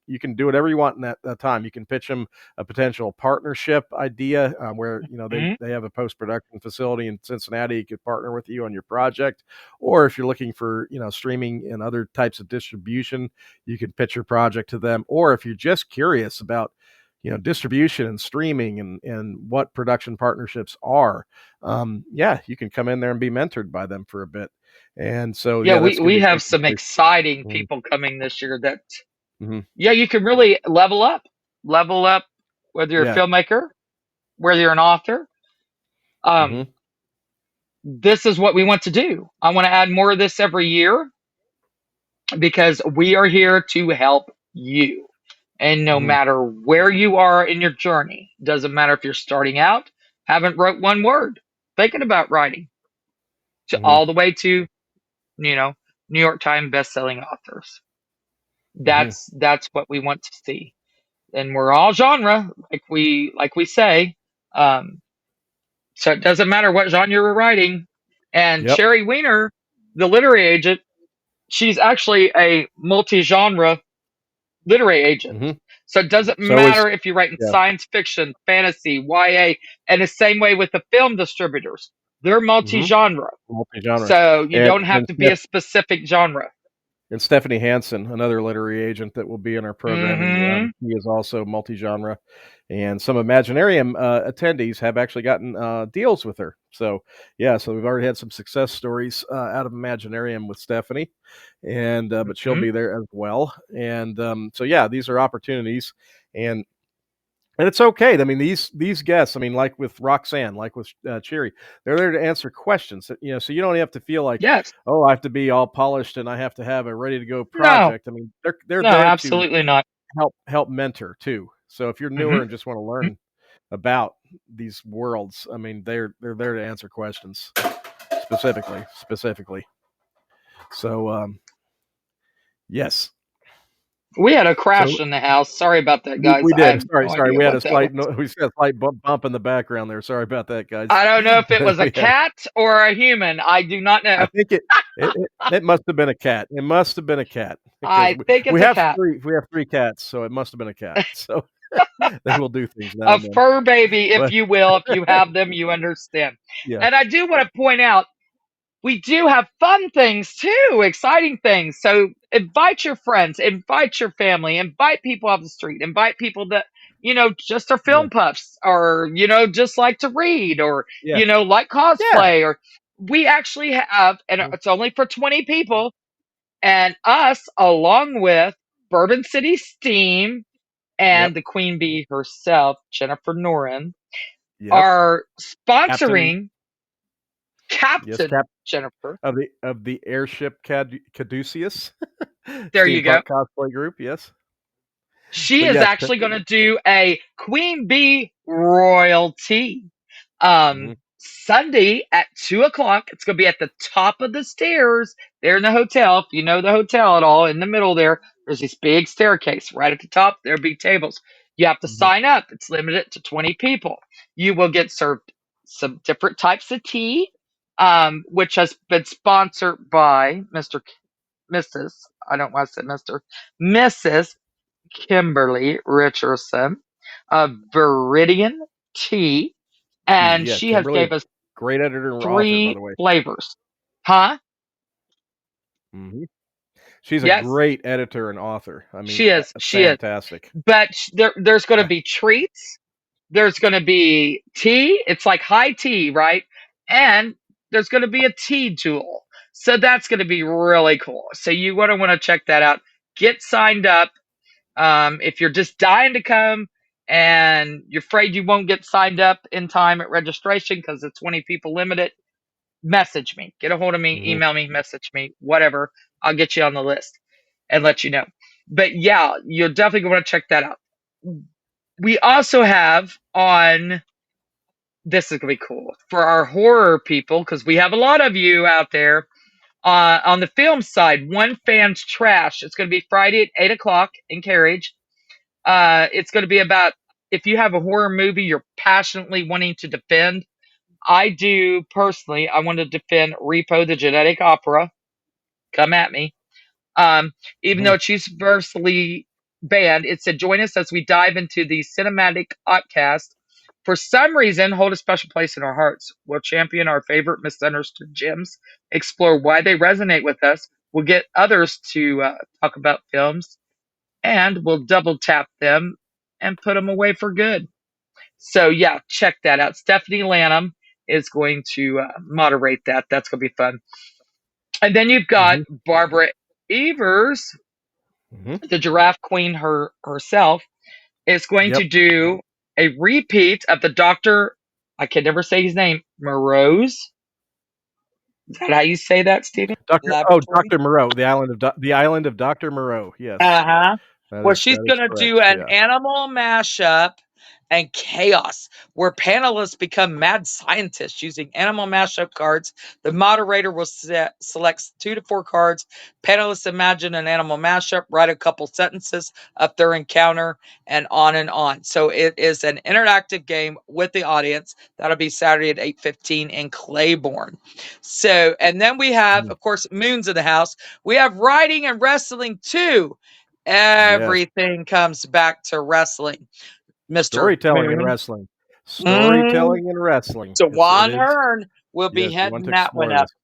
You can do whatever you want in that time. You can pitch them a potential partnership idea where Mhm. they have a post production facility in Cincinnati. You could partner with you on your project, or if you're looking for streaming and other types of distribution, you can pitch your project to them. Or if you're just curious about distribution and streaming and what production partnerships are, yeah, you can come in there and be mentored by them for a bit. And so Yeah, yeah, that's we going to we be have taking some place. exciting Mhm, people coming this year that, mhm. yeah, you can really level up, whether you're a Yeah. filmmaker, whether you're an author. Um, Mhm, this is what we want to do. I want to add more of this every year because we are here to help you. And no mhm, matter where you are in your journey, doesn't matter if you're starting out, haven't wrote one word, thinking about writing, to mhm, all the way to, you know, New York Times best-selling authors. mhm. That's what we want to see. And we're all genre, like we say. Um, so it doesn't matter what genre you're writing. And Yep. Sherry Weiner, the literary agent, she's actually a multi-genre literary agent. Mhm. So it doesn't So is matter if you're writing Yeah. science fiction, fantasy, YA, and the same way with the film distributors. They're Mhm. multi-genre. Multi-genre. So you And don't have and to be Steph a specific genre. and Stephanie Hansen, another literary agent that will be in our programming, Mm-hmm. he is also multi-genre, and some Imaginarium attendees have actually gotten deals with her. So yeah, so we've already had some success stories out of Imaginarium with Stephanie, and but she'll Mm-hmm. be there as well. And so yeah, these are opportunities, and it's okay. I mean, these guests, I mean, like with Roxanne, like with Cherry, they're there to answer questions. So you don't have to feel like, Yes. oh, I have to be all polished and I have to have a ready to go No. project. I mean, they're No, there to absolutely not. help mentor too. So if you're Mm-hmm. newer and just want to learn about these worlds, I mean, they're there to answer questions specifically. So yes. We had a crash So in the house. Sorry about that, guys. we I did. have Sorry, no sorry. idea We had what a that was. slight we had a slight bump in the background there. Sorry about that, guys. I don't know if it was a we had cat or a human. I do not I know. think it must have been a cat. It must have been a cat because I think it's a cat. we have 3 cats, so it must have been a cat. So they will do things now A and then. fur baby, if But you will. If you have them, you understand. yeah, And I do want to point out, we do have fun things too, exciting things. So invite your friends, invite your family, invite people off the street, invite people that, just are yeah, film puffs or, just like to read or, yeah, like yeah. cosplay or we actually have, and Mhm, it's only for 20 people, and us along with Bourbon City Steam and yep, the Queen Bee herself, Jennifer Noren, yep. are Captain, sponsoring yes, Captain cap Jennifer. of the airship Caduceus There you go. steampunk cosplay group. Yes, She but is yes. actually going to do a Queen Bee royalty Mhm, Sunday at 2 o'clock. It's going to be at the top of the stairs there in the hotel. If you know the hotel at all, in the middle there, there's this big staircase right at the top. There'll be tables. You have to mhm, sign up. It's limited to 20 people. You will get served some different types of tea, which has been sponsored by Mrs. I don't want to say Mr. Mrs. Kimberly Richardson of Viridian Tea, and yeah, she has Kimberly, gave us great editor and author, by three the way. flavors. Huh? Mhm. She's a Yes, great editor and author. I mean, she is. She is. fantastic. But there's going to Yeah. be treats. There's going to be tea. It's like high tea, right? And there's going to be a tea duel. So that's going to be really cool. So you want to check that out. Get signed up. If you're just dying to come and you're afraid you won't get signed up in time at registration because the 20 people limited, message me. Get a hold of me, Mhm, email me, message me, whatever. I'll get you on the list and let you know. But yeah, you're definitely going to check that out. We also have on, this is going to be cool for our horror people because we have a lot of you out there. On the film side, One Fan's Trash. It's going to be Friday at 8 o'clock in Carriage. It's going to be about if you have a horror movie you're passionately wanting to defend. I do personally. I want to defend Repo the Genetic Opera. Come at me. Even Mhm. though it's universally banned, it said, join us as we dive into the cinematic outcast. For some reason, hold a special place in our hearts. We'll champion our favorite misunderstood gems, explore why they resonate with us. We'll get others to talk about films, and we'll double tap them and put them away for good. So, yeah, check that out. Stephanie Lanham is going to moderate that. That's going to be fun. And then you've got Mhm. Barbara Evers, Mhm. the giraffe queen herself, is going to Yep. do a repeat of the Doctor. I can never say his name. Morose. Is that how you say that, Stephen? Laboratory. Dr. Moreau, the island of Dr. Moreau. Yes, Uh-huh. Well, she's that going is to do correct. an Yeah. animal mashup and chaos where panelists become mad scientists using animal mashup cards. The moderator will select 2 to 4 cards. Panelists imagine an animal mashup, write a couple sentences of their encounter, and on and on. So it is an interactive game with the audience. That'll be Saturday at 8:15 in Claiborne. So, and then we have, Mhm. of course, Moon's in the house. We have writing and wrestling too. Yes. Everything comes back to wrestling, Mr. Storytelling and Moon. wrestling. Mm. Storytelling and wrestling. So It Juan is. Hearn will be Yes, you want heading to that one explore up. this.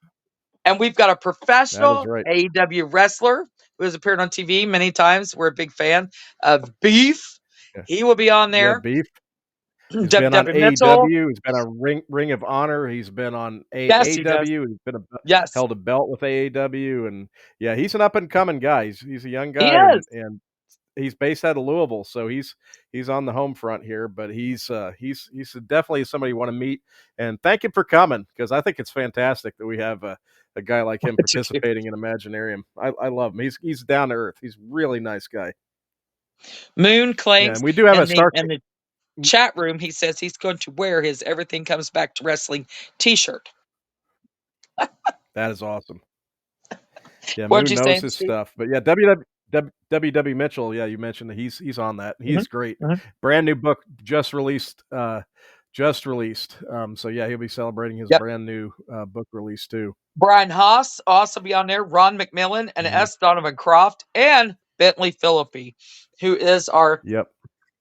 And we've got a That is professional right. AEW wrestler who has appeared on TV many times. We're a big fan of Beef. Yeah. He will be on Yeah, there. Beef. He's been on WWE Mitchell. AEW. He's been on Ring of Honor. He's been on Yes, he does. AAW. He's been Yes, held a belt with AAW, and yeah, he's an up and coming guy. He's a young he guy, is. and he's based out of Louisville, so he's on the home front here. But he's definitely somebody you want to meet. And thank him for coming because I think it's fantastic that we have a guy like him What you do? participating in Imaginarium. I love him. He's down to earth. He's a really nice guy. Moon Yeah, and claims we do have a in the chat room, he says he's going to wear his Everything Comes Back to Wrestling t-shirt. That is awesome. Yeah, What'd Moon you knows say, his Steve? stuff. But yeah, WW Mitchell, yeah, you mentioned that he's on that. Mhm, He's great. mhm. Brand new book just released. So yeah, he'll be celebrating his Yep. brand new book release too. Brian Haas also be on there, Ron McMillan, and Mhm. S. Donovan Croft, and Bentley Phillippe, who is our Yep.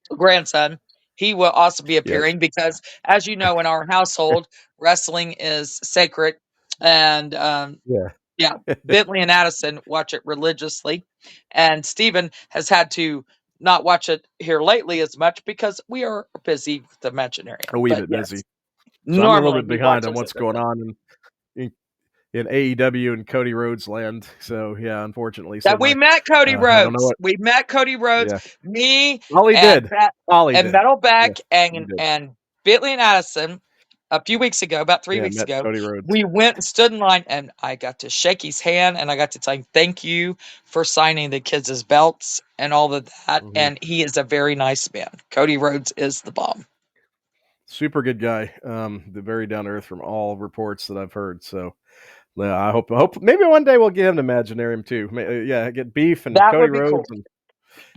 grandson. He will also be Yes. appearing because, as you know, in our household, wrestling is sacred. And Yeah. yeah, Bentley and Addison watch it religiously. And Stephen has had to not watch it here lately as much because we are busy with the A Imaginarium. wee But bit busy. yes, So I'm a little normally bit he behind on watches it what's with going us. on in AEW and Cody Rhodes land. So yeah, unfortunately. So That we my met Cody I don't know Rhodes. what. We met Cody Rhodes, Yeah. me Ollie and did. Ollie did. Metalback Yes, you and did. Bentley and Addison a few weeks ago, about three Yeah, weeks met ago. Cody Rhodes. We went and stood in line, and I got to shake his hand, and I got to tell him thank you for signing the kids' belts and all of that. Mhm. And he is a very nice man. Cody Rhodes is the bomb. Super good guy. The very down to earth from all reports that I've heard. So yeah, I hope maybe one day we'll get him to Imaginarium too. Yeah, get Beef and That Cody would be cool. Rhodes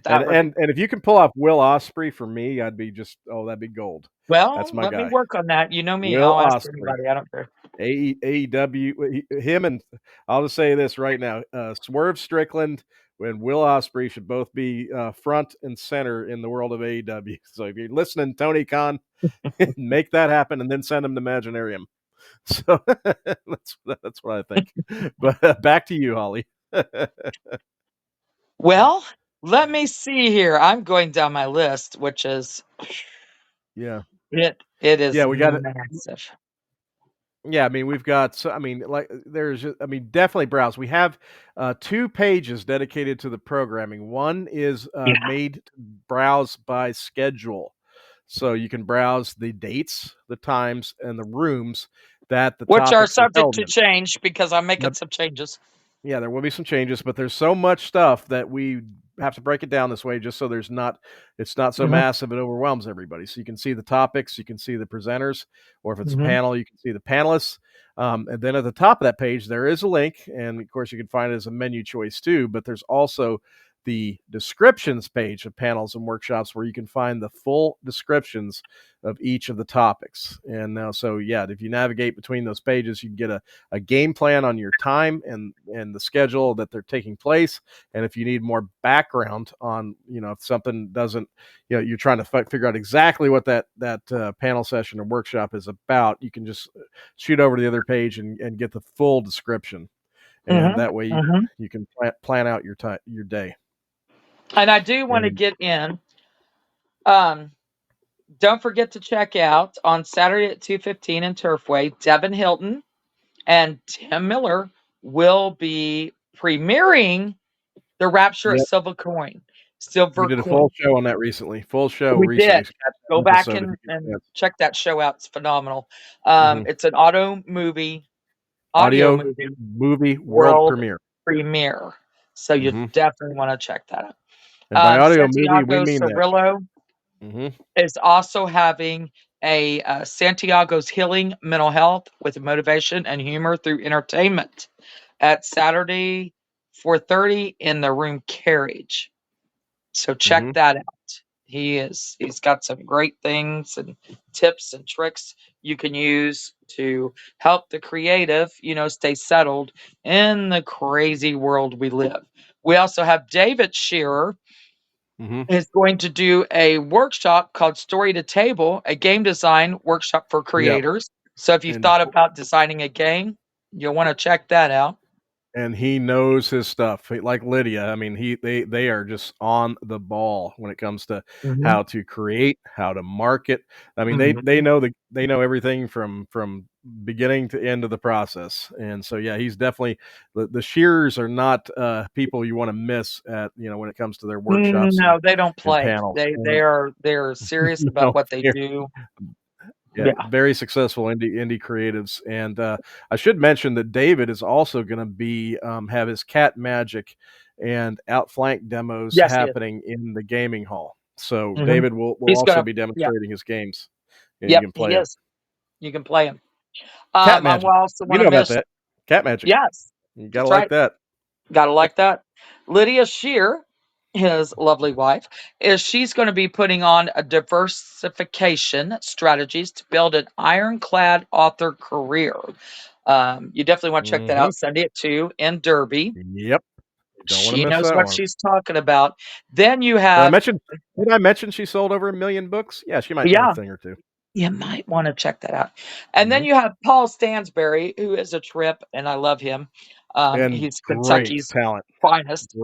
That would be and if you can pull off Will Ospreay for me, I'd be just that'd be gold. well. That's my Let me guy. work on that. You know me; Will I'll ask Ospreay. anybody. I don't care. AEW, him and I'll just say this right now: Swerve Strickland and Will Ospreay should both be front and center in the world of AEW. So if you're listening, Tony Khan, make that happen, and then send him to Imaginarium. So that's what I think. But back to you, Holly. Well, let me see here. I'm going down my list, which is Yeah, it is yeah, we got it. massive. Yeah, I mean, we've got. So, I mean, like, there's. I mean, definitely browse. We have 2 pages dedicated to the programming. One is Yeah. made to browse by schedule, so you can browse the dates, the times, and the rooms that the Which are topics are subject held to in. change because I'm making Now, some changes. yeah, there will be some changes, but there's so much stuff that we have to break it down this way just so it's not so Mhm. massive it overwhelms everybody. So you can see the topics, you can see the presenters, or if it's a Mhm. panel, you can see the panelists. And then at the top of that page, there is a link, and of course, you can find it as a menu choice too. But there's also the descriptions page of panels and workshops where you can find the full descriptions of each of the topics. And now, so yeah, if you navigate between those pages, you can get a game plan on your time and the schedule that they're taking place. And if you need more background on, if something doesn't, you're trying to figure out exactly what that panel session or workshop is about, you can just shoot over to the other page and get the full description. And Mhm. that way Mhm. you can plan out your day. And I do want to And get in. Um, don't forget to check out on Saturday at 2:15 in Turfway. Devin Hilton and Tim Miller will be premiering the Rapture at yep, Silver Coin. we Silver did a full Coin. show on that recently. Full show We recently. did. So catch Go that back episode if you and, get a chance. check that show out. It's phenomenal. Mm-hmm. It's an audio Audio movie movie world world premiere. premiere. So you Mm-hmm. definitely want to check that out. And by audio movie, we Santiago mean that. Cirillo Mm-hmm. is also having a Santiago's Healing Mental Health with Motivation and Humor through Entertainment at Saturday 4:30 in the room Carriage. So check Mm-hmm. that out. He's got some great things and tips and tricks you can use to help the creative, stay settled in the crazy world we live. We also have David Shearer Mm-hmm. is going to do a workshop called Story to Table, a game design workshop for Yep. creators. So if you've And thought about designing a game, you'll want to check that out. and he knows his stuff. Like Lydia, I mean, they are just on the ball when it comes to Mhm. how to create, how to market. I mean, they Mhm. know they know everything from beginning to end of the process. And so yeah, he's definitely the Shearers are not people you want to miss at when it comes to their workshops No, they don't and play. panels. They're serious about No, what they do. yeah, Yeah. very successful indie creatives, and I should mention that David is also going to be have his cat magic and outflank demos Yes, he is. happening in the gaming hall. So Mhm. David will He's also gonna be yeah. demonstrating his games, and you Yep, can he play them. is. You can play him. Cat I magic, also you wanna know about miss that? Cat magic, yes, you gotta that's like right. that. Gotta like that. Lydia Shear, his lovely wife, she's gonna be putting on a diversification strategies to build an ironclad author career. You definitely wanna check that Hmm. out Sunday at 2 in Derby. Yep, you don't want to She miss knows that what one. she's talking about. Then you Did I have mention? Did I mention she sold over 1,000,000 books? Yeah, she might know a yeah. thing or two. You might wanna check that out. And then Hmm. you have Paul Stansberry, who is a trip, and I love him. And He's great Kentucky's talent. finest.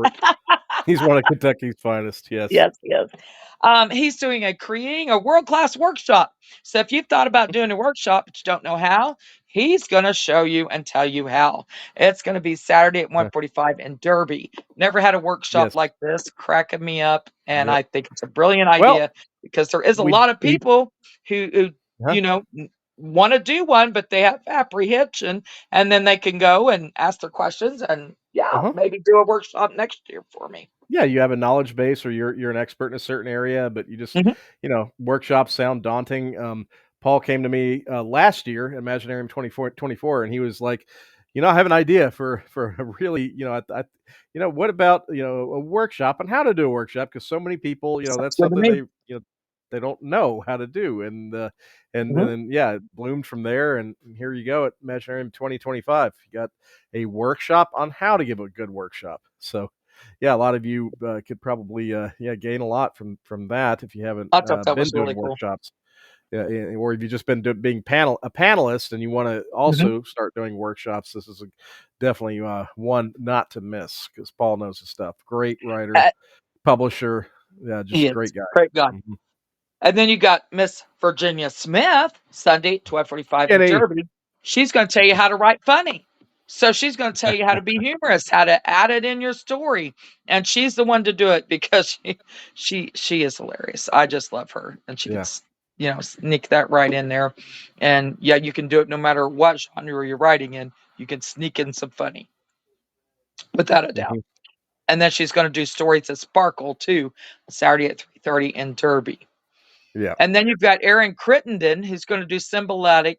He's one of Kentucky's finest. Yes. Yes, yes. He's doing creating a world-class workshop. So if you've thought about doing a workshop, but you don't know how, he's gonna show you and tell you how. It's gonna be Saturday at 1:45 in Derby. Never had a workshop Yes. like this, cracking me up, and Yep. I think it's a brilliant Well, idea because there is a lot of we people who huh? wanna do one, but they have apprehension, and then they can go and ask their questions and, yeah, Uh-huh. maybe do a workshop next year for me. Yeah, you have a knowledge base or you're an expert in a certain area, but you just, Mhm. workshops sound daunting. Paul came to me last year, Imaginarium 24, and he was like, I have an idea for a really, what about, a workshop and how to do a workshop? Because so many people, Sounds that's good to something me. they don't know how to do. And Mhm. then yeah, it bloomed from there. And here you go at Imaginarium 2025. You got a workshop on how to give a good workshop. So yeah, a lot of you could probably gain a lot from that if you haven't I thought that been was doing really cool. workshops. Yeah, or if you've just been being a panelist and you want to Mhm. also start doing workshops, this is definitely one not to miss because Paul knows his stuff. Great writer, Uh, publisher, yeah, he just is. great guy. Great guy. Mhm. And then you got Miss Virginia Smith, Sunday, 12:45 in Kenny, Derby. She's gonna tell you how to write funny. So she's gonna tell you how to be humorous, how to add it in your story. And she's the one to do it because she is hilarious. I just love her. And she yeah, gets sneak that right in there. And yeah, you can do it no matter what genre you're writing in. You can sneak in some funny, without a doubt. mhm. And then she's going to do Stories that Sparkle too, Saturday at 3:30 in Derby. Yeah. And then you've got Aaron Crittenden, who's going to do Symbolic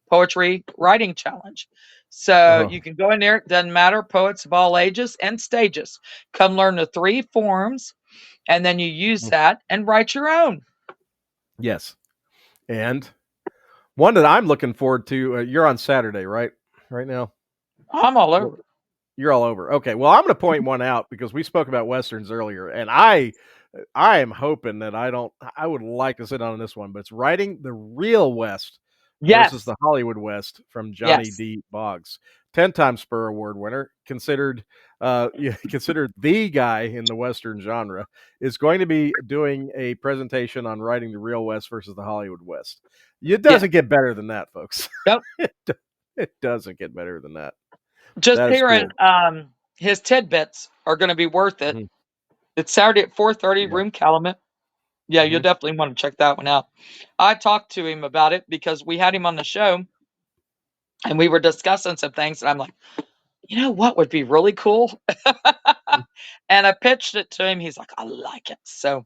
Poetry Writing Challenge. So Uh-huh. you can go in there. It doesn't matter. Poets of all ages and stages. Come learn the 3 forms, and then you use Mhm. that and write your own. Yes. And one that I'm looking forward to, you're on Saturday, right? Right now? I'm all Well, over. you're all over. Okay. Well, I'm going to point one out because we spoke about Westerns earlier, and I am hoping that I would like to sit on this one, but it's Writing the Real West versus Yes. the Hollywood West from Johnny Yes. D. Boggs. 10-time Spur Award winner, considered considered the guy in the Western genre, is going to be doing a presentation on writing the real West versus the Hollywood West. It Yeah. doesn't get better than that, folks. Nope. It doesn't get better than that. Just That is hearing cool. his tidbits are going to be worth it. Mhm. It's Saturday at 4:30, Yeah. Room Calumet. Yeah, you'll Mhm. definitely want to check that one out. I talked to him about it because we had him on the show and we were discussing some things, and I'm like, you know what would be really cool? And I pitched it to him. He's like, I like it. So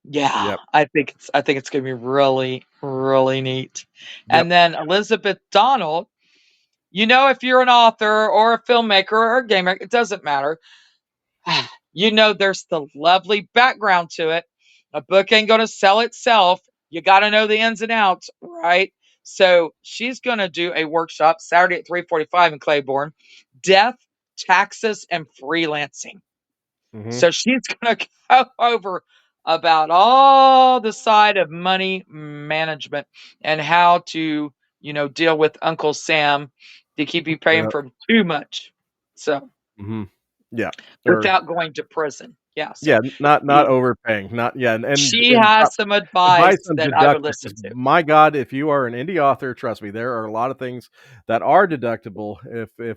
yeah, Yep. I think it's gonna be really, really neat. And Yep. then Elizabeth Donald, if you're an author or a filmmaker or a gamer, it doesn't matter. There's the lovely background to it. A book ain't going to sell itself. You got to know the ins and outs, right? So she's going to do a workshop Saturday at 3:45 in Claiborne, death, taxes, and freelancing. Mhm. So she's going to go over about all the side of money management and how to, deal with Uncle Sam to keep you paying Yep. for too much. So Mhm. Yeah. Or without going to prison. Yeah. So yeah, not y- overpaying, not yeah, she and has some advice advice on that I would deductions listen 'cause to. my god, if you are an indie author, trust me, there are a lot of things that are deductible if, things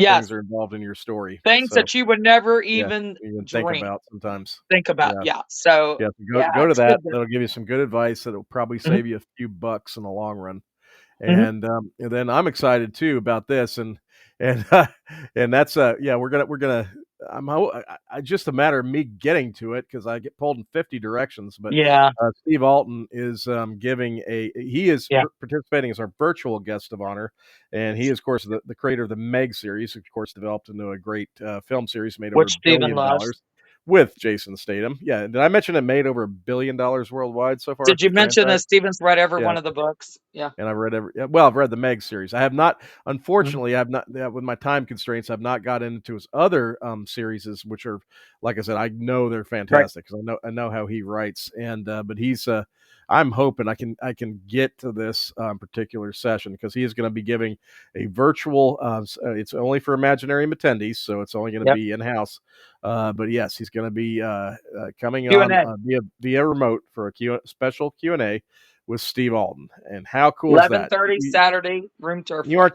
Yes. are involved in your story. Things So, that you would never yeah, even even think dream, about sometimes. think about. Yeah, Yeah. So, yeah, so yeah, go to it's good. that. That'll give you some good advice that'll probably Mhm, save you a few bucks in the long run. mhm. And then I'm excited too about this, and and that's yeah, we're gonna just a matter of me getting to it because I get pulled in 50 directions. But Yeah. Steve Alton is giving he is Yeah. participating as our virtual guest of honor, and he is of course the creator of the Meg series, which of course developed into a great film series made over Which $1 Stephen billion loves. with Jason Statham. Yeah, did I mention it made over $1 billion worldwide so far? Did you The mention franchise. that Stephen's read every Yeah. one of the books? Yeah. And I've read I've read the Meg series. I have not, Mhm. unfortunately, I've not, yeah, with my time constraints, I've not got into his other series, which are, like I said, I know they're Right. fantastic because I know how he writes, and but I'm hoping I can get to this particular session because he is going to be giving a virtual. It's only for Imaginarium attendees, so it's only going to Yep. be in house. But yes, he's going to be coming on Q&A. via remote for a special Q&A with Steve Alton. And how cool is that? 11:30 Saturday, room turf You life.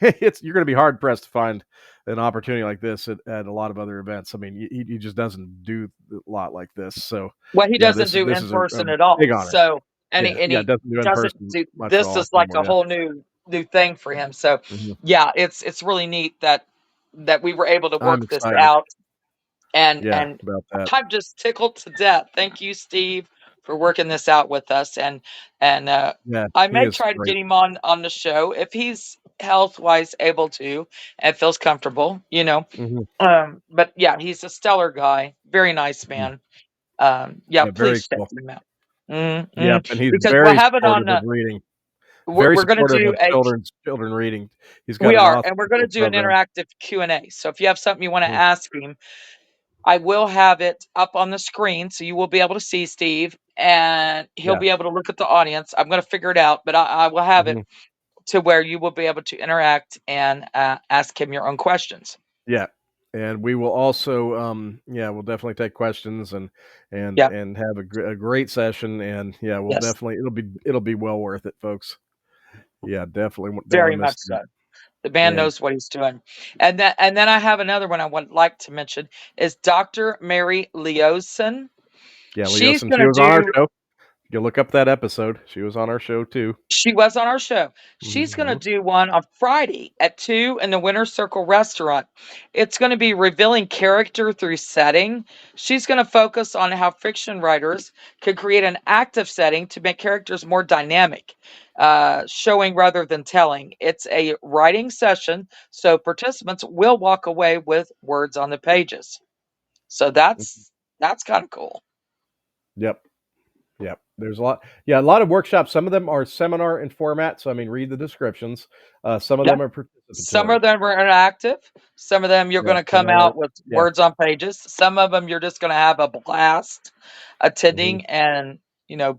aren't you're going to be hard pressed to find an opportunity like this at a lot of other events. I mean, he just doesn't do a lot like this. So Well, he yeah, doesn't do this in is a person at all. big honor. So, and Yeah, he, and yeah, he doesn't do in doesn't person do much at this all is like anymore. a Yeah. whole new thing for him. So, Mhm. yeah, it's really neat that we were able to I'm work this excited. out. And Yeah, and about that. I'm just tickled to death. Thank you, Steve, for working this out with us. And Yeah, I he may is try to great. get him on the show if he's health wise able to and feels comfortable. Mhm. But yeah, he's a stellar guy, very nice Mhm. man. Yeah, Yeah, very please check cool. him out. Mm-mm. Yep, and he's Because we'll very have it on. supportive of reading. We're, Very we're going to supportive do of a children reading. He's got we an are, awesome and we're going to do an program. interactive Q&A. So if you have something you want to Mhm. ask him, I will have it up on the screen so you will be able to see Steve and he'll Yeah. be able to look at the audience. I'm going to figure it out, but I will have it Mhm. to where you will be able to interact and ask him your own questions. Yeah, and we will also, yeah, we'll definitely take questions Yeah. and have a great session, and yeah, we'll Yes. definitely it'll be well worth it, folks. Yeah, definitely don't want Very to much miss so. that. The man And knows what he's doing. And then I have another one I would like to mention is Dr. Mary Leosin. yeah, Leo, She's since going he to was on our do show. You look up that episode. She was on our show too. She was on our show. She's going to Mhm. do one on Friday at 2 in the Winter Circle restaurant. It's going to be revealing character through setting. She's going to focus on how fiction writers could create an active setting to make characters more dynamic, showing rather than telling. It's a writing session, so participants will walk away with words on the pages. So Mhm. that's kind of cool. Yep. Yep. There's a lot. Yeah, a lot of workshops. Some of them are seminar in format. So I mean, read the descriptions. Some of Yeah. them are Some participatory. of them are interactive. Some of them you're Yeah, going to some come are. out with Yeah. words on pages. Some of them you're just going to have a blast Hmm. attending and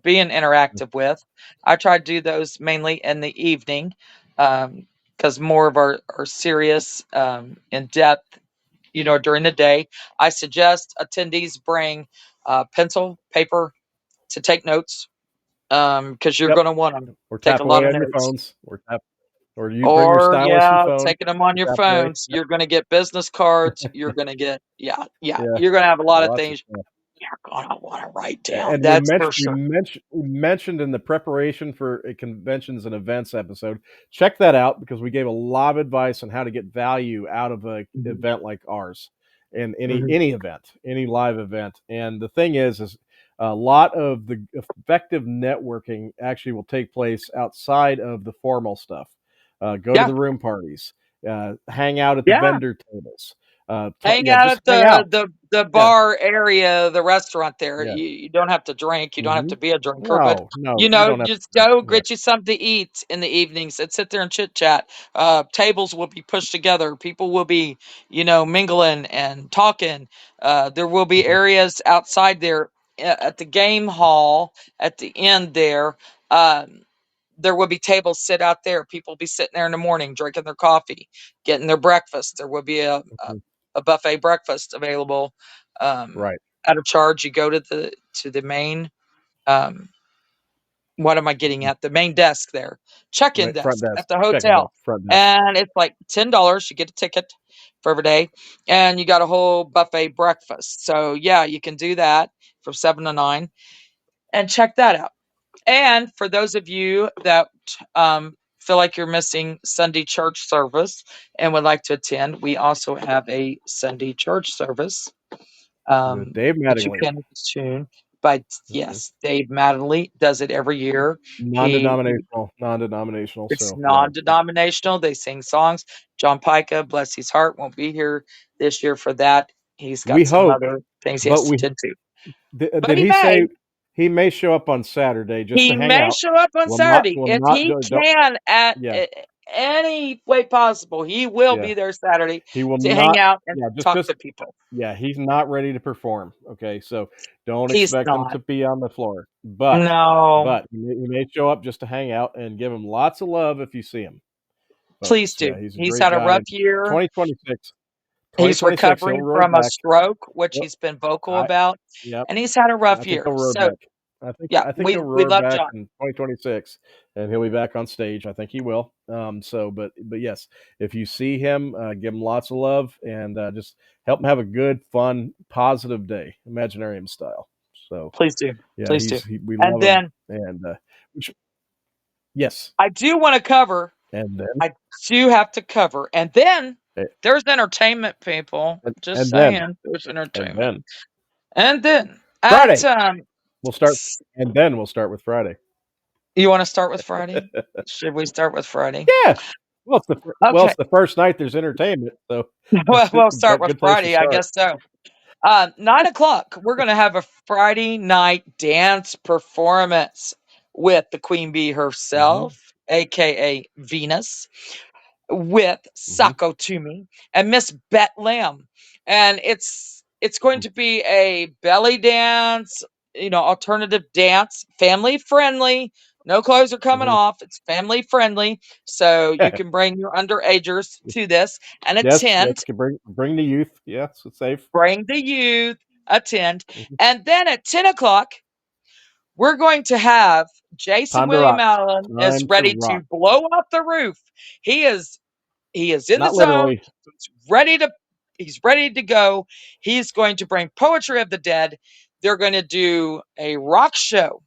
being interactive with. I try to do those mainly in the evening because more of our serious, in depth, during the day. I suggest attendees bring pencil, paper to take notes because you're Yep. going to want to Or take a tap lot away of on your notes. phones. Or you bring your Or, stylus and yeah, phone. taking them on your Tap away. phones. You're gonna get business cards, you're gonna get yeah, Yeah. you're gonna have a lot of Lots of things stuff. you're gonna wanna write down, And we that's for mentioned we sure. mentioned we mentioned in the preparation for conventions and events episode. Check that out because we gave a lot of advice on how to get value out of a Mhm, event like ours, and any mhm. any event, any live event. And the thing is a lot of the effective networking actually will take place outside of the formal stuff. Go to Yeah, the room parties, hang out at the yeah. vendor tables. Hang Yeah, out just at hang the out. the Yeah, bar area, the restaurant there. yeah. You don't have to drink, you don't have to Mhm. be a drinker, but, No, no, you don't have to just drink. go Yeah, get you something to eat in the evenings and sit there and chit chat. Tables will be pushed together. People will be, mingling and talking. There will be mhm, areas outside there at the game hall at the end there. Um, there will be tables set out there. People will be sitting there in the morning drinking their coffee, getting their breakfast. There will be mhm. a buffet breakfast available um, Right, at a charge. You go to the main. Um, what am I getting mhm. at? The main desk there, check-in Right, front desk desk, at the check-in desk, hotel, front desk. and it's like $10. You get a ticket for every day, and you got a whole buffet breakfast. So yeah, you can do that from 7 to 9, and check that out. And for those of you that feel like you're missing Sunday church service and would like to attend, we also have a Sunday church service With Dave that you Mattingly, can tune. But mhm. yes, Dave Mattingly does it every year. He Non-denominational, It's so, yeah. non-denominational. They sing songs. John Pica, bless his heart, won't be here this year for that. He's We got some hope, other things he but has to we tend to. But did he say he may show up on Saturday just to he hang may out? show up on Saturday Will if not he don't can at yeah, any way possible. He will yeah. be there Saturday He will to hang not out and yeah, talk to people. yeah, he's not ready to perform, okay? So, don't He's expect him not. to be on the floor, No, but he may show up just to hang out and give him lots of love if you see him. please Folks, do. yeah, he's a He's great had a guy, rough and year. 2026 He's 2026, he'll recovering roar from a back. stroke, which Yep, he's been vocal I about, yep, and he's had a I rough think year. he'll roar So back. yeah, I think he'll we roar love back John. in 2026, and he'll be back on stage. I think he will. So, but yes, if you see him, give him lots of love and just help him have a good, fun, positive day, Imaginarium style. So, Please do. yeah, Please do. we And love him, then and which, yes, I do want to cover, and then I do have to cover. And then eh, there's entertainment, people. Just and then saying, there's and entertainment. then And then at Friday we'll start, and then we'll start with Friday. you want to start with Friday? Should we start with Friday? Yeah. Okay. It's the first night there's entertainment, so Well, it's a we'll start with good place to Friday, I start. guess so. 9 o'clock, we're going to have a Friday night dance performance with the Queen Bee Mhm, herself, aka Venus, with mhm, Sako Toomey and Miss Bet Lamb. And it's going mm, to be a belly dance, alternative dance, family friendly. No clothes are coming mhm. off. It's family friendly. So you can bring your underagers to this and Yes, yes, attend. can bring the youth. Yes, it's safe. Bring the youth, attend. Mhm. And then at 10 o'clock, we're going to have Jason Time to William rock. Allen is Time to ready to rock. blow up the roof. He is he is in the Not zone. literally. He's ready to go. He's going to bring Poetry of the Dead. They're going to do a rock show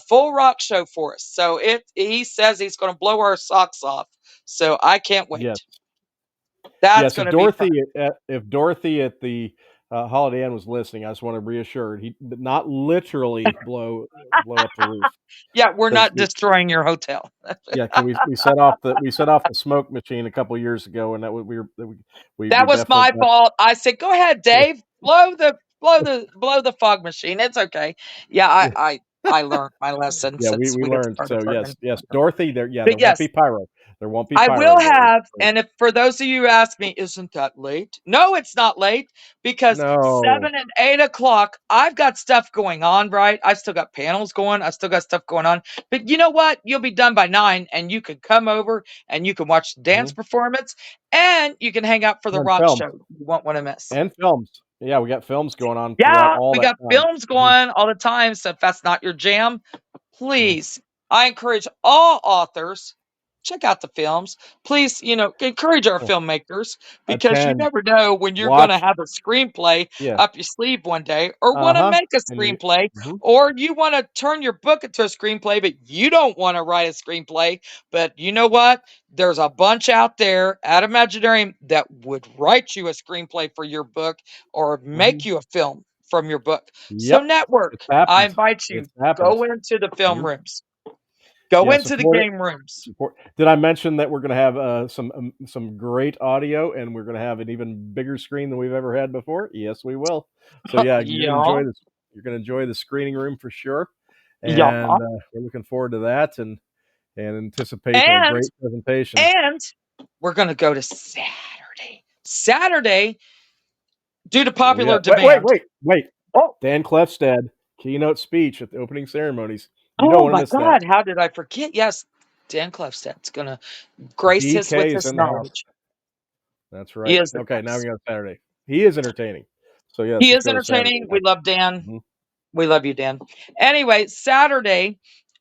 full rock show for us. So he says he's going to blow our socks off. So I can't Yes. wait. That's Yes, going to be fun. if Dorothy at the, Holiday Inn was listening, I just wanna reassure her, he did not literally blow up the roof Yeah, we're 'cause not destroying your hotel. yeah, 'cause we set off the smoke machine a couple years ago, and that we were that we That was definitely my got fault. I said, "Go ahead, Dave. Blow the fog machine. It's okay." Yeah, I learned my lesson yeah, since we we get learned, started so turning. yes, Dorothy, there But won't be yes, pyro. There won't be I will pyro, but have, and if for those of you who ask me, isn't that late? No, it's not late because no. 7 and 8 o'clock, I've got stuff going on, right? I still got panels going, I still got stuff going on. But you know what? You'll be done by 9, and you can come over and you can watch the dance Mhm. performance and you can hang out for the And rock films. show. You won't want to miss. And films. Yeah, we got films going on throughout Yeah, all we that got time. films Mhm, going all the time. So if that's not your jam, mhm, please, I encourage all authors, check out the films. Please, encourage our huh. filmmakers because you Attend, never know when you're going to watch, have a screenplay yeah, up your sleeve one day or want to uh-huh, make a and you screenplay mhm, or you want to turn your book into a screenplay, but you don't want to write a screenplay. But you know what? There's a bunch out there at Imaginarium that would write you a screenplay for your book or mhm. make you a film from your book. So Yep, it's network. I happened. invite you, It's happened. go into the film Mhm. rooms, go Yeah, into the game rooms. support. Did I mention that we're gonna have, some great audio, and we're gonna have an even bigger screen than we've ever had before? Yes, we will. So, yeah, Yeah, you're gonna enjoy the screening room for sure, yeah. and, we're looking forward to that and anticipate a And great presentation. and we're gonna go to Saturday. Saturday, due to Oh, yeah. popular demand. Wait. Oh, Dan Klefstad, keynote speech at the opening ceremonies. You don't oh wanna my miss that. God, how did I forget? Yes, Dan Klefstad's gonna grace us with DK is his in the house. knowledge. That's He right. is the Okay, now we best. go to Saturday. He is entertaining. So, yes, He let's is go to Saturday entertaining. We night. love Dan. Mhm, We love you, Dan. Anyway, Saturday,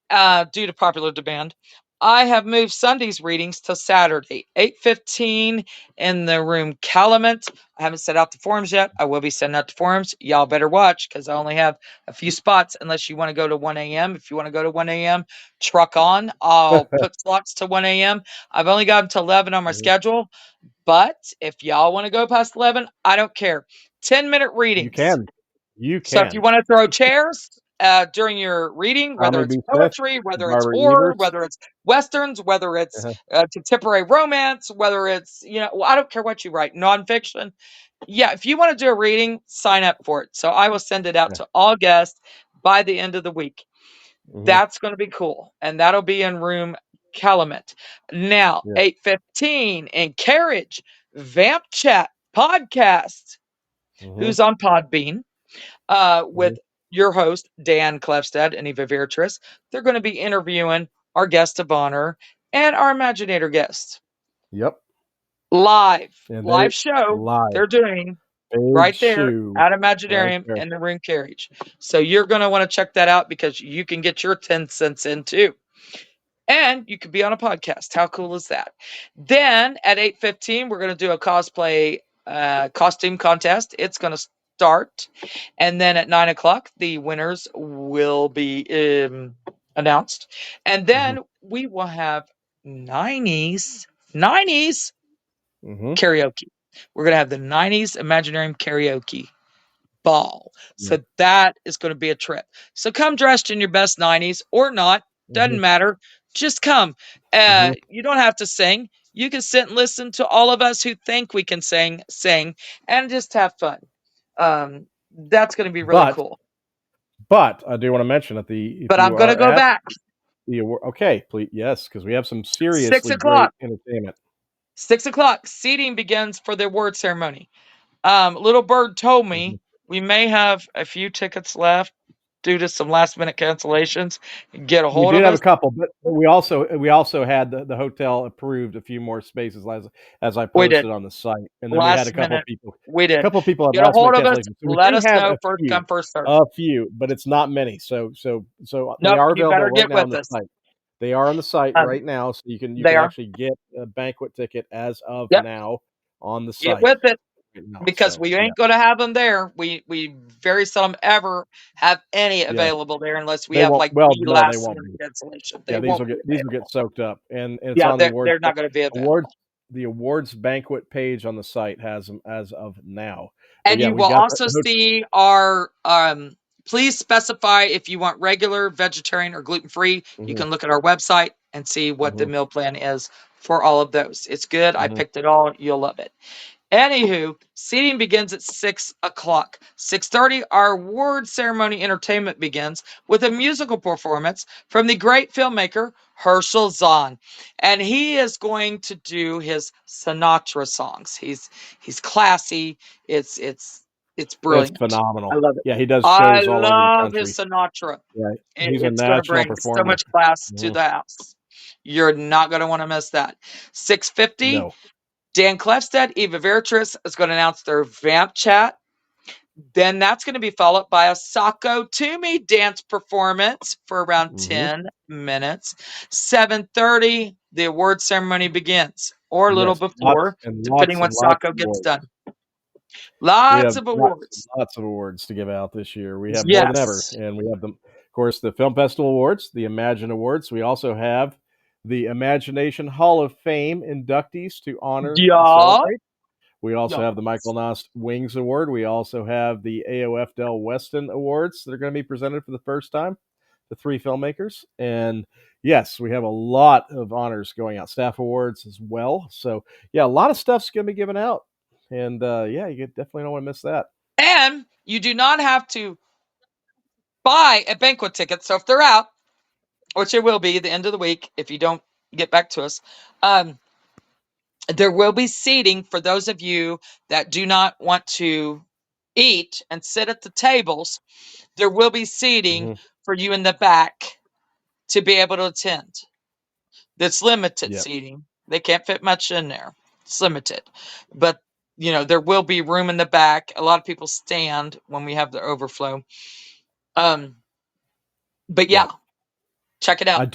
due to popular demand, I have moved Sunday's readings to Saturday, 8:15 in the room Calumet. I haven't set out the forums yet. I will be sending out the forums. Y'all better watch because I only have a few spots unless you want to go to 1 a.m. If you want to go to 1 a.m., truck on. I'll put slots to 1 a.m. I've only got until 11 on my mhm. schedule, but if y'all want to go past 11, I don't care. 10-minute You readings. can. You So if you can. want to throw chairs during your reading, whether Tommy it's B. Smith, poetry, whether it's Barbara horror, Evers. whether it's westerns, whether it's Uh-huh, contemporary romance, whether it's well, I don't care what you write, nonfiction. Yeah, if you want to do a reading, sign up for it. So I will send it out yeah, to all guests by the end of the week. mhm, That's going to be cool, and that'll be in room Calumet. Now, yeah, 8:15 in Carriage, Vamp Chat podcast. mhm, Who's on Podbean? With mhm. your host, Dan Klefstad and Eva Beatrice. They're going to be interviewing our guest of honor and our Imaginator guests Yep, live, and they live show live. they're doing Big right there shoe at right Imaginarium there. in the room carriage. So you're going to want to check that out because you can get your 10 cents in too. And you could be on a podcast. How cool is that? Then at 8:15, we're going to do a cosplay costume contest. It's going to start. And then at 9 o'clock, the winners will be announced. And Mhm, then we will have 90s mhm, karaoke. We're going to have the 90s Imaginarium karaoke ball. yeah, So that is going to be a trip. So come dressed in your best 90s or not, doesn't mhm, matter. Just come. mhm. You don't have to sing. You can sit and listen to all of us who think we can sing, and just have fun. That's going to be really But cool. I do wanna mention that the if But you I'm going to are go at back. the award okay, please yes, because we have some Six seriously great o'clock. entertainment. 6 o'clock. Seating begins for the award ceremony. Little Bird told Mhm. me we may have a few tickets left due to some last minute cancellations. Get a We hold did of have a us. couple, but we also had the hotel approved a few more spaces as I We did. posted on the site, and then we had Last minute. We a did. couple people had Get a last hold minute of us. cancellations. So we Let do us have know. First come, first serve. but it's not many. So they Nope. are You available better right get now on with the us. site. They are on the site Um, right now, so you they can are. actually get a banquet ticket as of Yep. now on the Get site. with it. right now, because so, we yeah. ain't gonna have them there. We very seldom ever have any Yeah. available there unless we They have, won't like, well, the no, they last won't minute be. cancellation. They Yeah, won't be these will get available. soaked up, and it's Yeah, on the awards they're not gonna be available. awards the awards banquet page on the site has them as of now. But, And yeah, you we will got also the see our, please specify if you want regular, vegetarian, or gluten-free. You mhm, can look at our website and see what the mhm, meal plan is for all of those. It's good. I mhm, picked it all. You'll love it. Anywho, seating begins at 6 o'clock. 6:30, our award ceremony entertainment begins with a musical performance from the great filmmaker Herschel Zahn, and he is going to do his Sinatra songs. He's classy. It's it's brilliant. I phenomenal. love it. Yeah, he does I shows all over the love his country. Sinatra. Yeah, he's a It's going to national bring so performer. much class to Mhm, the house. You're not going to want to miss that. 6:50. no. Dan Clefstead, Eva Beatrice is going to announce their vamp chat. Then that's going to be followed by a Sacco Toomey dance performance for around Mhm, 10 minutes. 7:30, the award ceremony begins, or a little yes, lots before, and depending lots when and lots Sacco of gets awards. done. We Lots have of lots and awards. lots of awards to give out this year. We have more than ever, Yes. and we have them, of course, the Film Festival Awards, the Imagine Awards. We also have the Imagination Hall of Fame inductees to honor and Yeah. celebrate. We also have the Michael Yes. Nost Wings Award. We also have the AOF Del Weston Awards that are going to be presented for the first time to 3 filmmakers. And yes, we have a lot of honors going out, staff awards as well. So yeah, a lot of stuff's going to be given out. And yeah, you definitely don't want to miss that. And you do not have to buy a banquet ticket. So if they're out, which it will be the end of the week if you don't get back to us, um, there will be seating for those of you that do not want to eat and sit at the tables. There will be seating Hmm. for you in the back to be able to attend. That's limited Yeah. seating. They can't fit much in there. It's limited. But there will be room in the back. A lot of people stand when we have the overflow. Um, but Yeah. yeah, check it out. I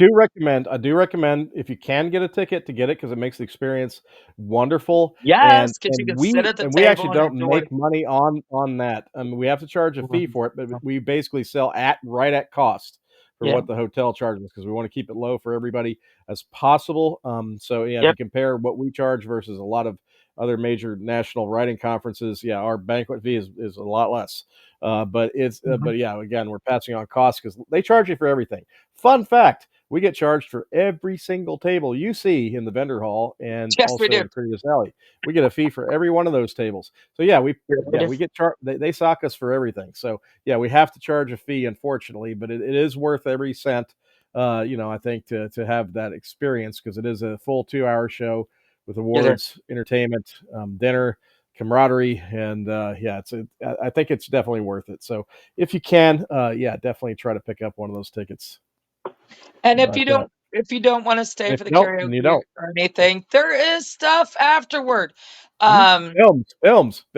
do recommend if you can get a ticket to get it because it makes the experience wonderful. And Yes, because you and can sit we at the and we actually table and don't enjoy. make money on that. We have to charge a fee for it, but we basically sell at right at cost for Yeah. what the hotel charges because we want to keep it low for everybody as possible. So yeah, if you Yep. compare what we charge versus a lot of other major national writing conferences, yeah, our banquet fee is a lot less. Mhm. But yeah, again, we're passing on costs because they charge you for everything. Fun fact, we get charged for every single table you see in the vendor hall and Yes, we also do. in Previous Alley. We get a fee for every one of those tables. So yeah, Yeah, we do. we get charged. They sock us for everything. So yeah, we have to charge a fee, unfortunately, but it is worth every cent. I think to have that experience because it is a full 2 hour show with It is. awards, entertainment, dinner, camaraderie, and yeah, I think it's definitely worth it. So if you can, yeah, definitely try to pick up one of those tickets. And if But you don't want to stay if for the you don't, then you karaoke don't. or anything, there is stuff afterward. Mhm. Um,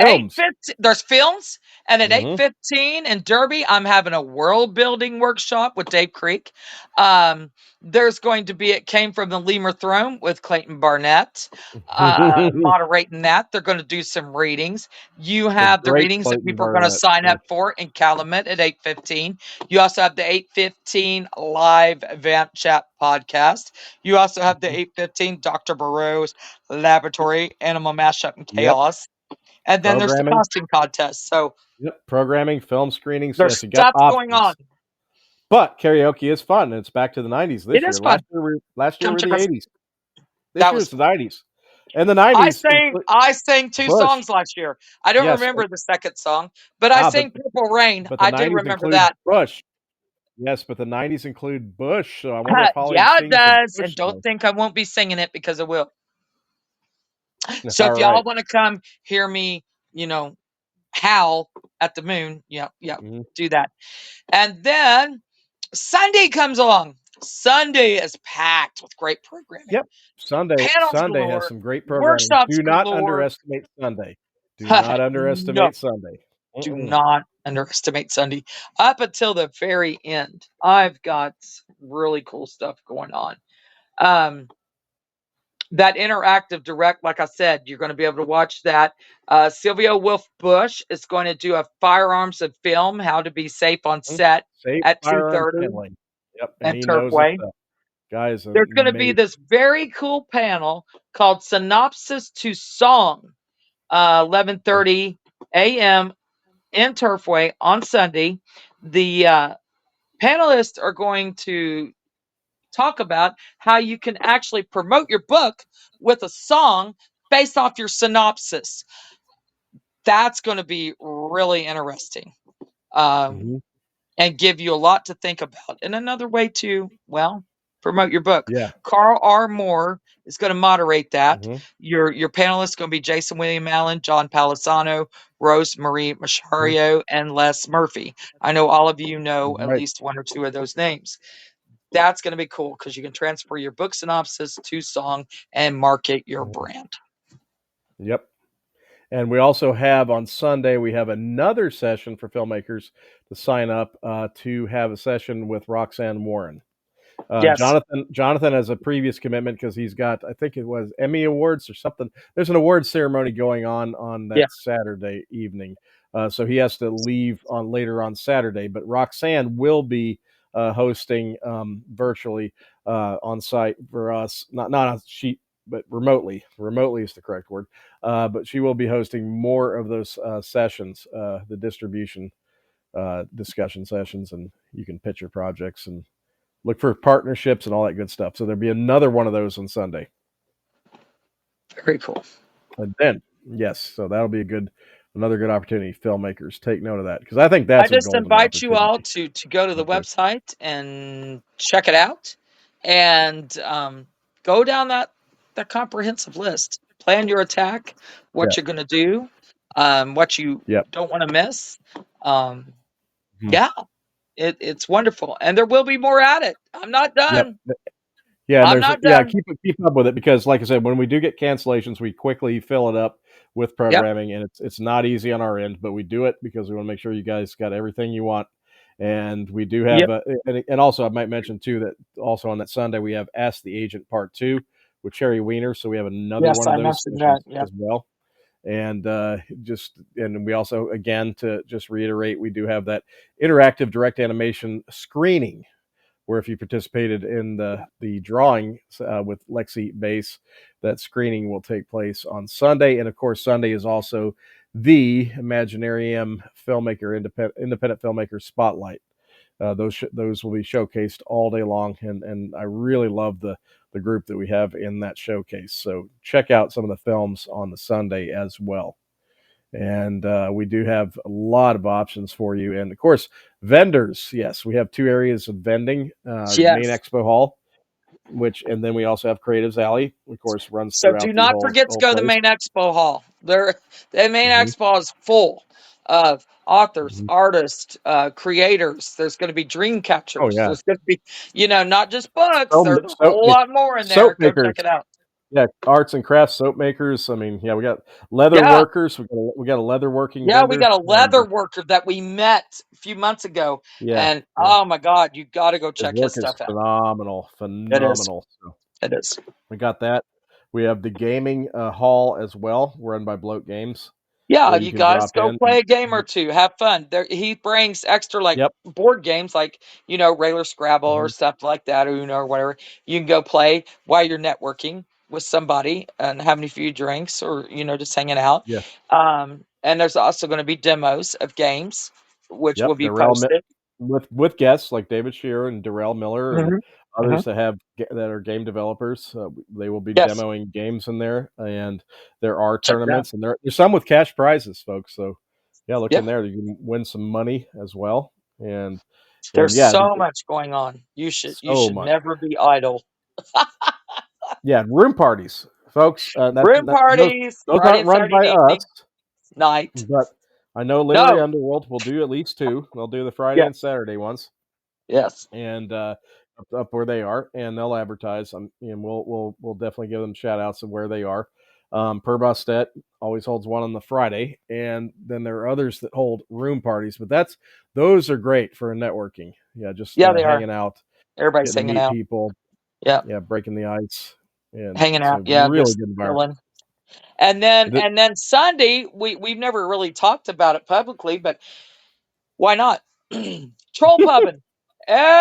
eight Films. 15. There's films, and at eight Mhm. 15 in Derby, I'm having a world building workshop with Dave Creek. Um, there's going to be it came from the Lemur Throne with Clayton Barnett, moderating that. They're going to do some readings. You The have the great readings that Clayton people are going to Barnett. sign Yeah. up for in Calumet at 8:15. You also have the 8:15 live Vamp Chat podcast. You also have the Mhm. 8:15 Dr. Barreau's Laboratory Animal Mashup and Yep. Chaos. And then there's the Programming. costume contest. So Yep. Programming, film screenings. there's Yes, you got stuff going on. options. But karaoke is fun. It's back to the 90s It this is year. fun. Last year Come were check the us. 80s. This That year was is the fun. 90s. And the I 90s sang include I sang two Bush. songs last year. I don't Yes. remember the second song, but I Ah, sang Purple Rain. but the I do 90s remember include that. Bush. Yes, but the 90s include Bush. So I wonder if Holly Yeah, it sings the does. And Bush don't song. think I won't be singing it because I will. So All if y'all right. want to come hear me, you know, howl at the moon, yeah, yeah, Mhm. do that. And then Sunday comes along. Sunday is packed with great programming. Yep. Panels Sunday has galore, some great programming. workshops Do not galore. underestimate Sunday. Do not No, underestimate Sunday. do Mm-mm. not underestimate Sunday. Up until the very end, I've got really cool stuff going on. Um, that interactive direct, like I said, you're going to be able to watch that. Sylvia Wolf Bush is going to do a firearms and film, how to be safe on Mhm. set Safe at firearms 2:30 handling. Yep, and and he knows his Turfway. stuff. Guy's There's going to be amazing. this very cool panel called Synopsis to Song, 11:30 a.m. in Turfway on Sunday. The panelists are going to talk about how you can actually promote your book with a song based off your synopsis. That's going to be really interesting, um, Mhm. and give you a lot to think about. And another way to, well, promote your book. Yeah. Carl R. Moore is going to moderate that. Mhm. Your panelists going to be Jason William Allen, John Palisano, Rose Marie Mhm. Machario, and Les Murphy. I know all of you know at Right. least one or two of those names. That's going to be cool because you can transfer your book synopsis to song and market your Mhm. brand. Yep. And we also have on Sunday, we have another session for filmmakers to sign up to have a session with Roxanne Warren. Yes. Jonathan has a previous commitment because he's got, I think it was Emmy Awards or something. There's an awards ceremony going on Yeah. that Saturday evening, so he has to leave on later on Saturday. But Roxanne will be hosting virtually on site for us, not on sheet, but remotely. Remotely is the correct word. But she will be hosting more of those sessions, the distribution discussion sessions, and you can pitch your projects and look for partnerships and all that good stuff. So there'll be another one of those on Sunday. Very cool. And then, yes, so that'll be another good opportunity. Filmmakers, take note of that because I think I that's a just golden invite you all opportunity to go to the right there. website and check it out, and go down that comprehensive list. Plan your attack, Yeah. what you're going to do, what you Yep. don't want to miss. Um, Mhm. yeah, it's wonderful, and there will be more at it. I'm not Yep. done. Yeah, and I'm there's not yeah, done. keep up with it because, like I said, when we do get cancellations, we quickly fill it up with Yep. programming, and it's not easy on our end, but we do it because we want to make sure you guys got everything you want. And we do have, Yep. and also I might mention too that also on that Sunday we have Ask the Agent Part Two with Cherry Weiner, so we have another Yes, one of I those mentioned that. sessions Yep. as well. And and we also, again, to just reiterate, we do have that interactive direct animation screening where if you participated in the drawing with Lexi Base, that screening will take place on Sunday. And of course, Sunday is also the Imaginarium filmmaker independent filmmaker spotlight. Those will be showcased all day long, and I really love the group that we have in that showcase. So check out some of the films on the Sunday as well. And we do have a lot of options for you. And of course, vendors. Yes, we have two areas of vending: the main Yes. expo hall, and then we also have Creatives Alley, of course, runs So do throughout the not whole forget to whole go to the place. main expo hall. The main Hmm. expo hall is full of authors, Hmm. artists, creators. There's going to be dream Oh catchers. yeah, There's going to be, not just books. so There's a soap whole lot more in soap there. Go check makers. it out. Yeah, arts and crafts soap makers. I mean, yeah, we got leather Yeah, workers. We got a leather working yeah. We vendor, got a and leather worker that we met a few months ago, yeah, and yeah, oh my God, you got to go his check his work is stuff out. phenomenal, It is. phenomenal. So It is. we got that. We have the gaming hall as well, run by Bloat Games, Yeah, where you you can guys drop go in. play a game or two. Have fun. There, he brings extra like Yep. board games, like regular Scrabble or Hmm. stuff like that, Uno or whatever. You can go play while you're networking with somebody and having a few drinks, or just hanging out. Yeah. And there's also going to be demos of games, which will Yep. be posted. With guests like David Shearer and Darrell Miller and Hmm. Hmm. others that are game developers. They will be Yes, demoing games in there, and there are check it out. tournaments, and there's some with cash prizes, folks. So yeah, look Yeah, in there. You can win some money as well, and there's yeah, so much going on. You so should much. never be idle. Yeah, room parties, folks. Room parties, Those Friday aren't and run Saturday by us. evening, night. But I know Literary No. Underworld will do at least two. They'll do the Friday and Yes. Saturday ones, Yes. and up where they are, and they'll advertise. And we'll definitely give them shout outs of where they are. Per Bostet always holds one on the Friday, and then there are others that hold room parties. But those are great for networking. Yeah, just Yeah, they are. hanging out, Everybody's getting to hanging meet out. people. Yeah. Yeah, breaking the ice. and Hanging it's out, a yeah, really just good environment. chilling. And then The Sunday, we've never really talked about it publicly, but why not? Troll pubbing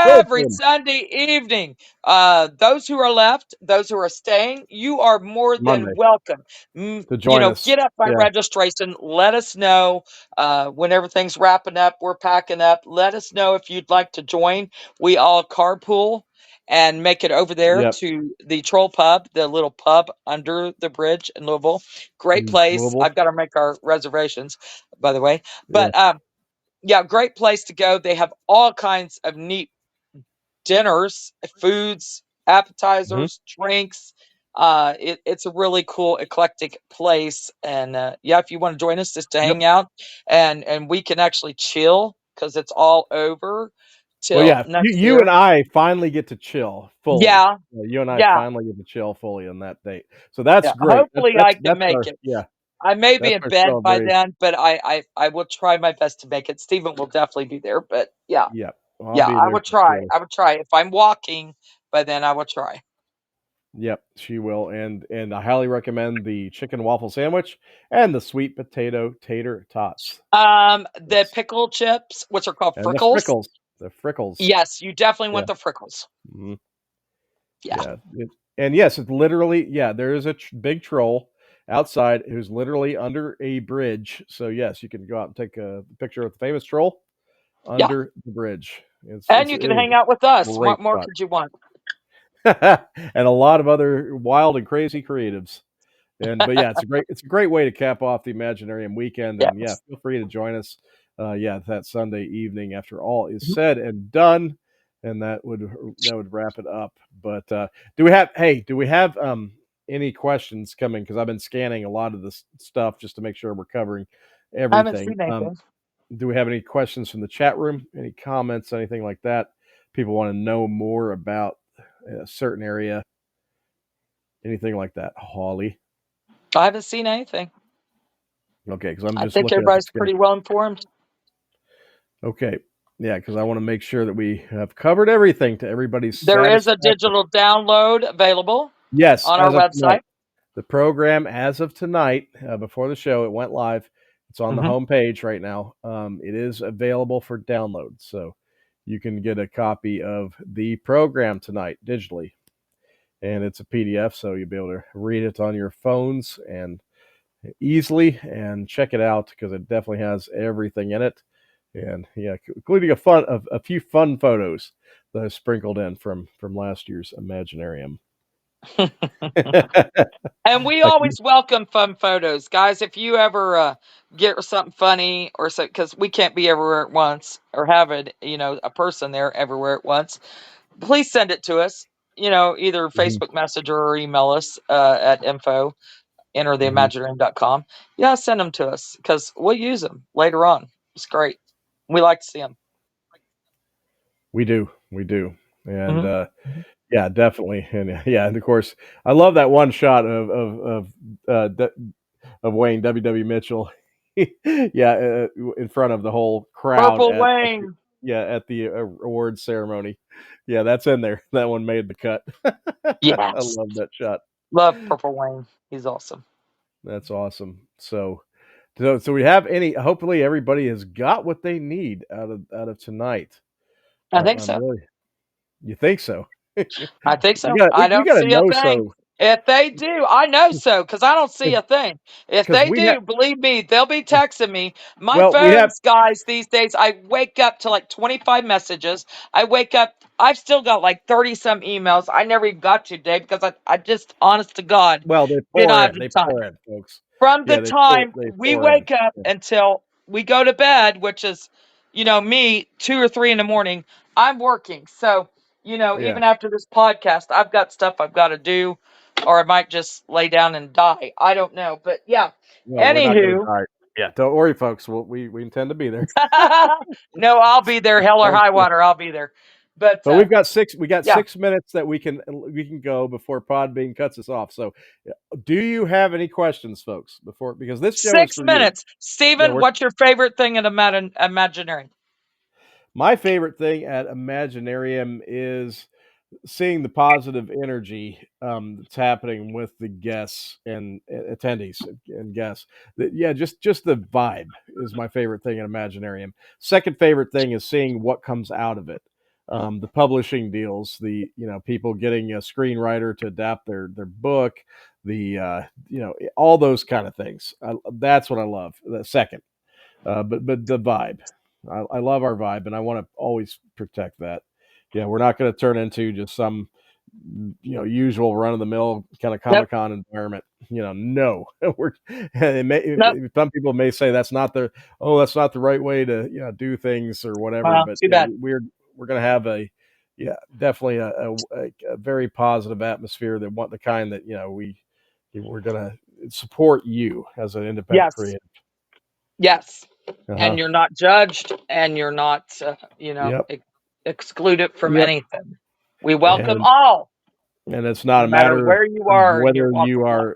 troll every film Sunday evening. Those who are left, those who are staying, you are more than Monday welcome. to join us. Get up by Yeah, registration. Let us know when everything's wrapping up. We're packing up. Let us know if you'd like to join. We all carpool and make it over there yep. to the Troll Pub, the little pub under the bridge in Louisville. Great place. Louisville. I've got to make our reservations, by the way. Yeah. But yeah, great place to go. They have all kinds of neat dinners, foods, Mhm. appetizers, drinks. It's a really cool, eclectic place. And yeah, if you want to join us just to Yep. hang out and we can actually chill because it's all over Well, till yeah, next you and year. I finally get to chill fully. Yeah, You and I yeah, finally get to chill fully on that date. So that's yeah. great. That's Hopefully that's I can that's make our it. yeah, I may be that's in our bed by celebration. then, but I will try my best to make it. Stephen will definitely be there. But yeah, Yep. Well, I'll yeah, be I there would for try. sure. I would try. If I'm walking by then, I will try. Yep, she will, and I highly recommend the chicken waffle sandwich and the sweet potato tater tots. The It's pickle chips, which are called and the frickles. frickles. The frickles. Yes, you definitely Yeah. want the frickles. Mhm. Yeah. Yeah, and yes, it's literally yeah, there is a big troll outside who's literally under a bridge. So yes, you can go out and take a picture of the famous troll Yeah. under the bridge. And you It can is hang out with a us. great What more spot. could you want? And a lot of other wild and crazy creatives. And but yeah, it's a great way to cap off the Imaginarium weekend. And yeah, Yes. feel free to join us. Yeah, that Sunday evening after all is Mhm. said and done, and that would wrap it up. But do we have? Hey, do we have any questions coming? Because I've been scanning a lot of this stuff just to make sure we're covering I haven't everything. seen anything. Do we have any questions from the chat room? Any comments? Anything like that? People want to know more about a certain area. Anything like that, Holly? I haven't seen anything. Okay, because I'm I just think looking at the everybody's schedule. pretty well informed. Okay. Yeah, because I want to make sure that we have covered everything to everybody's There is a satisfaction. digital download available Yes, on our as of tonight. website. The program as of tonight, before the show, it went live. It's on the Hmm. homepage right now. It is available for download. So you can get a copy of the program tonight digitally. And it's a PDF, so you'll be able to read it on your phones and easily and check it out because it definitely has everything in it. And yeah, including a few fun photos that I sprinkled in from last year's Imaginarium. And we Like, always welcome fun photos, guys. If you ever get something funny or so, because we can't be everywhere at once or have it, a person there everywhere at once, please send it to us. Either mhm, Facebook Messenger or email us at info mhm. entertheimaginarium.com. Yeah, send them to us because we'll use them later on. It's great. We like to see them. We do, and Hmm. yeah, definitely, and yeah, and of course, I love that one shot of Wayne W. Mitchell, yeah, in front of the whole crowd Purple at the Wayne. yeah at the awards ceremony. Yeah, that's in there. That one made the cut. I Yes. love that shot. Love Purple Wayne. He's awesome. That's awesome. So we have any. Hopefully, everybody has got what they need out of tonight. I think I'm so. really. You think so? I think we so. got I we don't got to see a know thing. so If they do, I know so because I don't see a thing. If because they we have do, believe me, they'll be texting me. My well we have phones, guys, these days, I wake up to like 25 messages. I wake up, I've still got like 30 some emails I never even got to today because I just, honest to God, well they did pour not have in the they time. pour in folks. From the Yeah, time they we pour in. wake up Yeah, until we go to bed, which is, me, 2 or 3 in the morning, I'm working. So, yeah. even after this podcast, I've got stuff I've got to do, or I might just lay down and die. I don't know. But yeah, Well, we're not going to anywho, die. Yeah, don't worry, folks. We intend to be there. no, I'll be there, hell or high Okay. water. I'll be there. But But we got yeah, 6 minutes that we can go before Podbean cuts us off. So, do you have any questions, folks? Before because this show is six for you. minutes. Yeah, Steven, we're what's your favorite thing in Imaginary? my favorite thing at Imaginarium is seeing the positive energy that's happening with the guests and attendees and guests. Yeah, just the vibe is my favorite thing in Imaginarium. Second favorite thing is seeing what comes out of it. The publishing deals, the people getting a screenwriter to adapt their book, the all those kind of things. That's what I love. The second, but the vibe, I love our vibe, and I want to always protect that. Yeah, we're not going to turn into just some usual run of the mill kind of Yep. Comic Con environment. No, we're Nope. some people may say that's not the right way to do things or whatever, Well, but too bad. we're going to have definitely a very positive atmosphere that want the kind that we're going to support you as an independent Yes. creator. Yes. Uh-huh. And you're not judged, and you're not, Yep. excluded from Yep. anything. We welcome And all, it's not no a matter matter where you of are in your walk of life.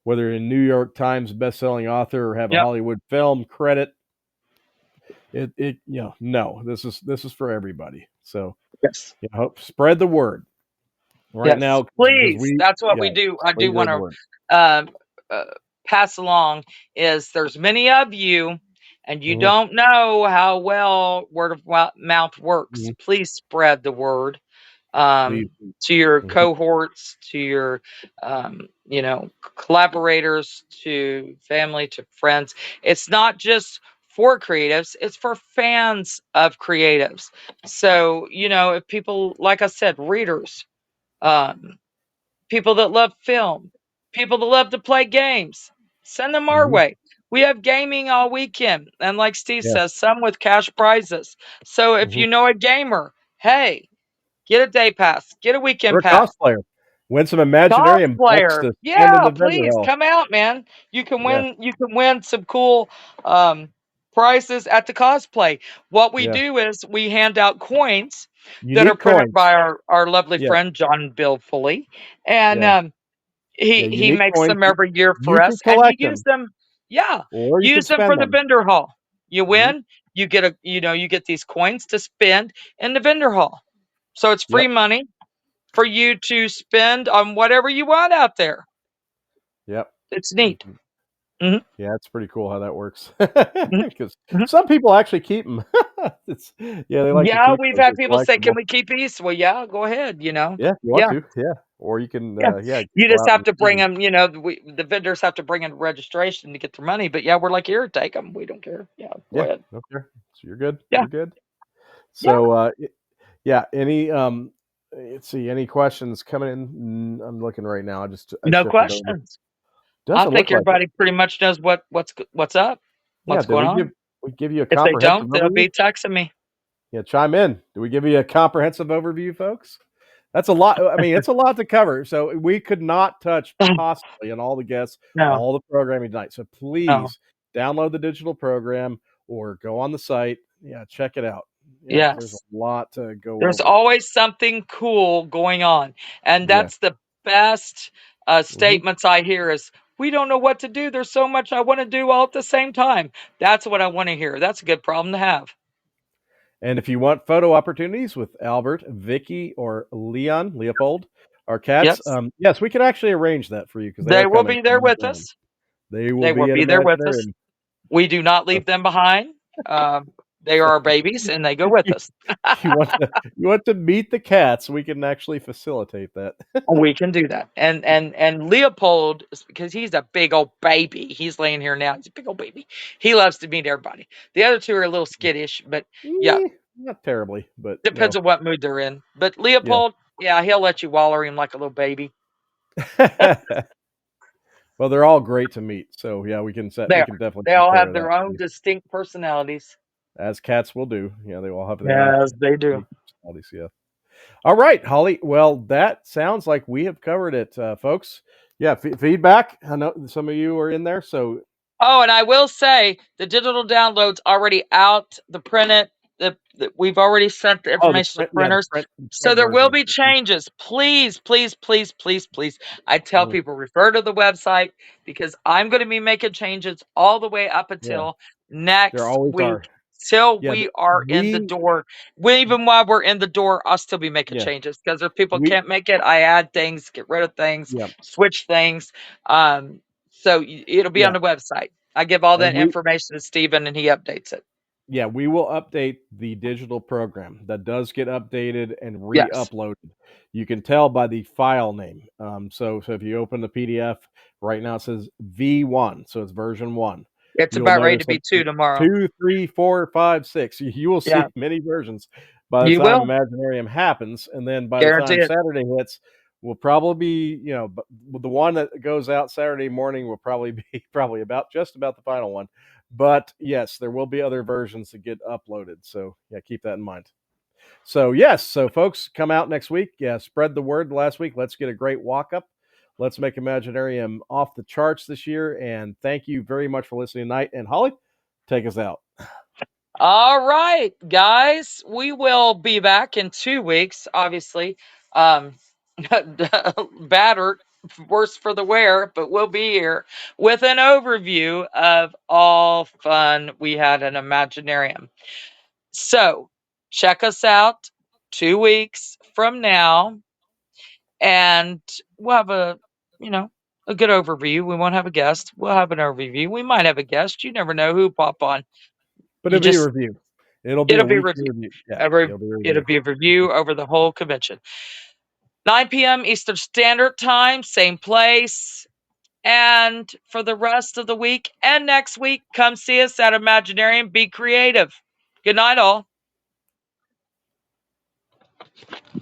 whether you're a New York Times best-selling author or have a Yep. Hollywood film credit. No, this is for everybody. So Yes. hope spread the word right Yes. now because Please. That's what we do. I do want spread the to word. um, pass along is there's many of you, and you Mhm, don't know how well word of mouth works. mhm. Please spread the word, Please. to your Mhm. cohorts, to your collaborators, to family, to friends. It's not just for creatives, it's for fans of creatives. So if people, like I said, readers, um, people that love film, people that love to play games, send them our Mhm. way. We have gaming all weekend, and like Steve Yes. says, some with cash prizes. So if Mhm. you know a gamer, hey, get a day pass, get a Or weekend a pass. cosplayer. Win some Imaginarium bucks Cosplayer, to spend in yeah, the vendor please hall. come out, man. You can Yeah. win. You can win some cool um, prizes at the cosplay. What we Yeah. do is we hand out coins that are Unique printed coins. by our lovely Yeah. friend John Bill Foley, and Yeah. Yeah. he Unique makes coins. them every year You for can us, and you collect use them them. Yeah, or you can use them spend for the them. vendor hall. You Mhm. win, you get you get these coins to spend in the vendor hall. So it's free Yep. money for you to spend on whatever you want out there. Yep. It's neat. Mhm. Mhm, Yeah, it's pretty cool how that works. mhm, Because mhm. some people actually keep them. They like to Yeah, keep we've those. had They're people say, "Can collectible. we keep these?" Well, yeah, go ahead. Yeah, if you want Yeah, to. Yeah, or you can. yeah. You Go just out have and to use bring them. them. The vendors have to bring in registration to get their money. But yeah, we're like, here, take them. We don't care. Yeah, go Yeah. ahead. Okay. So you're good. Yeah, You're good. yeah. So yeah. Any let's see. Any questions coming in? I'm looking right now. I No shifted over. questions. I Doesn't think look like it. everybody pretty much knows what's up, Yeah. what's Did going on. we give you a If they comprehensive don't, they'll overview? be texting me. Yeah, chime in. Do we give you a comprehensive overview, folks? That's a lot. I mean, it's a lot to cover. So we could not touch possibly on all the guests, No, all the programming tonight. So no. please download the digital program or go on the site. Yeah, check it out. Yeah, there's a Yes. lot to go There's over. always something cool going on. And Yeah. that's the best Hmm. statements I hear is, we don't know what to do. There's so much I want to do all at the same time. That's what I want to hear. That's a good problem to have. And if you want photo opportunities with Albert, Vicky, or Leopold, our cats, Yes. yes, we can actually arrange that for you because they They are will coming be to there with Imaginarium. us. They will They will be at be there with us. Imaginarium. We do not leave them behind. They are So our babies and they go with you us. you want to meet the cats, we can actually facilitate that. We can do that. And Leopold, because he's a big old baby. He's laying here now. He's a big old baby. He loves to meet everybody. The other two are a little skittish, but yeah, Not terribly, but depends no. on what mood they're in. But Yeah. Leopold, yeah, he'll let you waller him like a little baby. Well, they're all great to meet. So yeah, They we are. can definitely They take all care have of that their for own you. distinct personalities. As cats will do. Yeah, they all have their own Yes, they do. unique personalities. Yeah. All right, Holly. Well, that sounds like we have covered it, folks. Yeah, feedback. I know some of you are in there, so Oh, and I will say the digital download's already out, the printed, we've already sent the oh, information to printers. the So print there will version. be changes. Please, please, please, please, please. I tell Mhm. people refer to the website because I'm going to be making changes all the way up Yeah, until there next always week. are. till Yeah, we are in the we door. Even while we're in the door, I'll still be making yeah, changes because if people we can't make it, I add things, get rid of things, yeah, switch things. So it'll be on yeah, the website. I give all and that we information to Steven and he updates it. yeah, we will update the digital program. That does get updated and Yes, re-uploaded. You can tell by the file name. So if you open the PDF right now, it says V1, so it's version one. it's You'll about ready notice to that be two tomorrow. two, three, four, five, six. You will see Yeah, many versions by the you time will. Imaginarium happens, and then by the time Guaranteed. Saturday hits, will probably be the one that goes out Saturday morning will probably be probably about just about the final one. But yes, there will be other versions that get uploaded. So yeah, keep that in mind. So yes, so folks, come out next week. Yeah, spread the word last week. Let's get a great walk up. Let's make Imaginarium off the charts this year. And thank you very much for listening tonight. And Holly, take us out. All right, guys, we will be back in 2 weeks, obviously. Um, battered, worse for the wear, but we'll be here with an overview of all fun we had in Imaginarium. So check us out 2 weeks from now, and we'll have a good overview. We won't have a guest. We'll have an overview. We might have a guest. You never know who pop on. But You it'll be a just review. It'll be it'll a be weekly review. review. Yeah, Every it'll be a it'll review. be a review over the whole convention. 9 p.m. Eastern Standard Time, same place. And for the rest of the week and next week, come see us at Imaginarium. Be creative. Good night, all.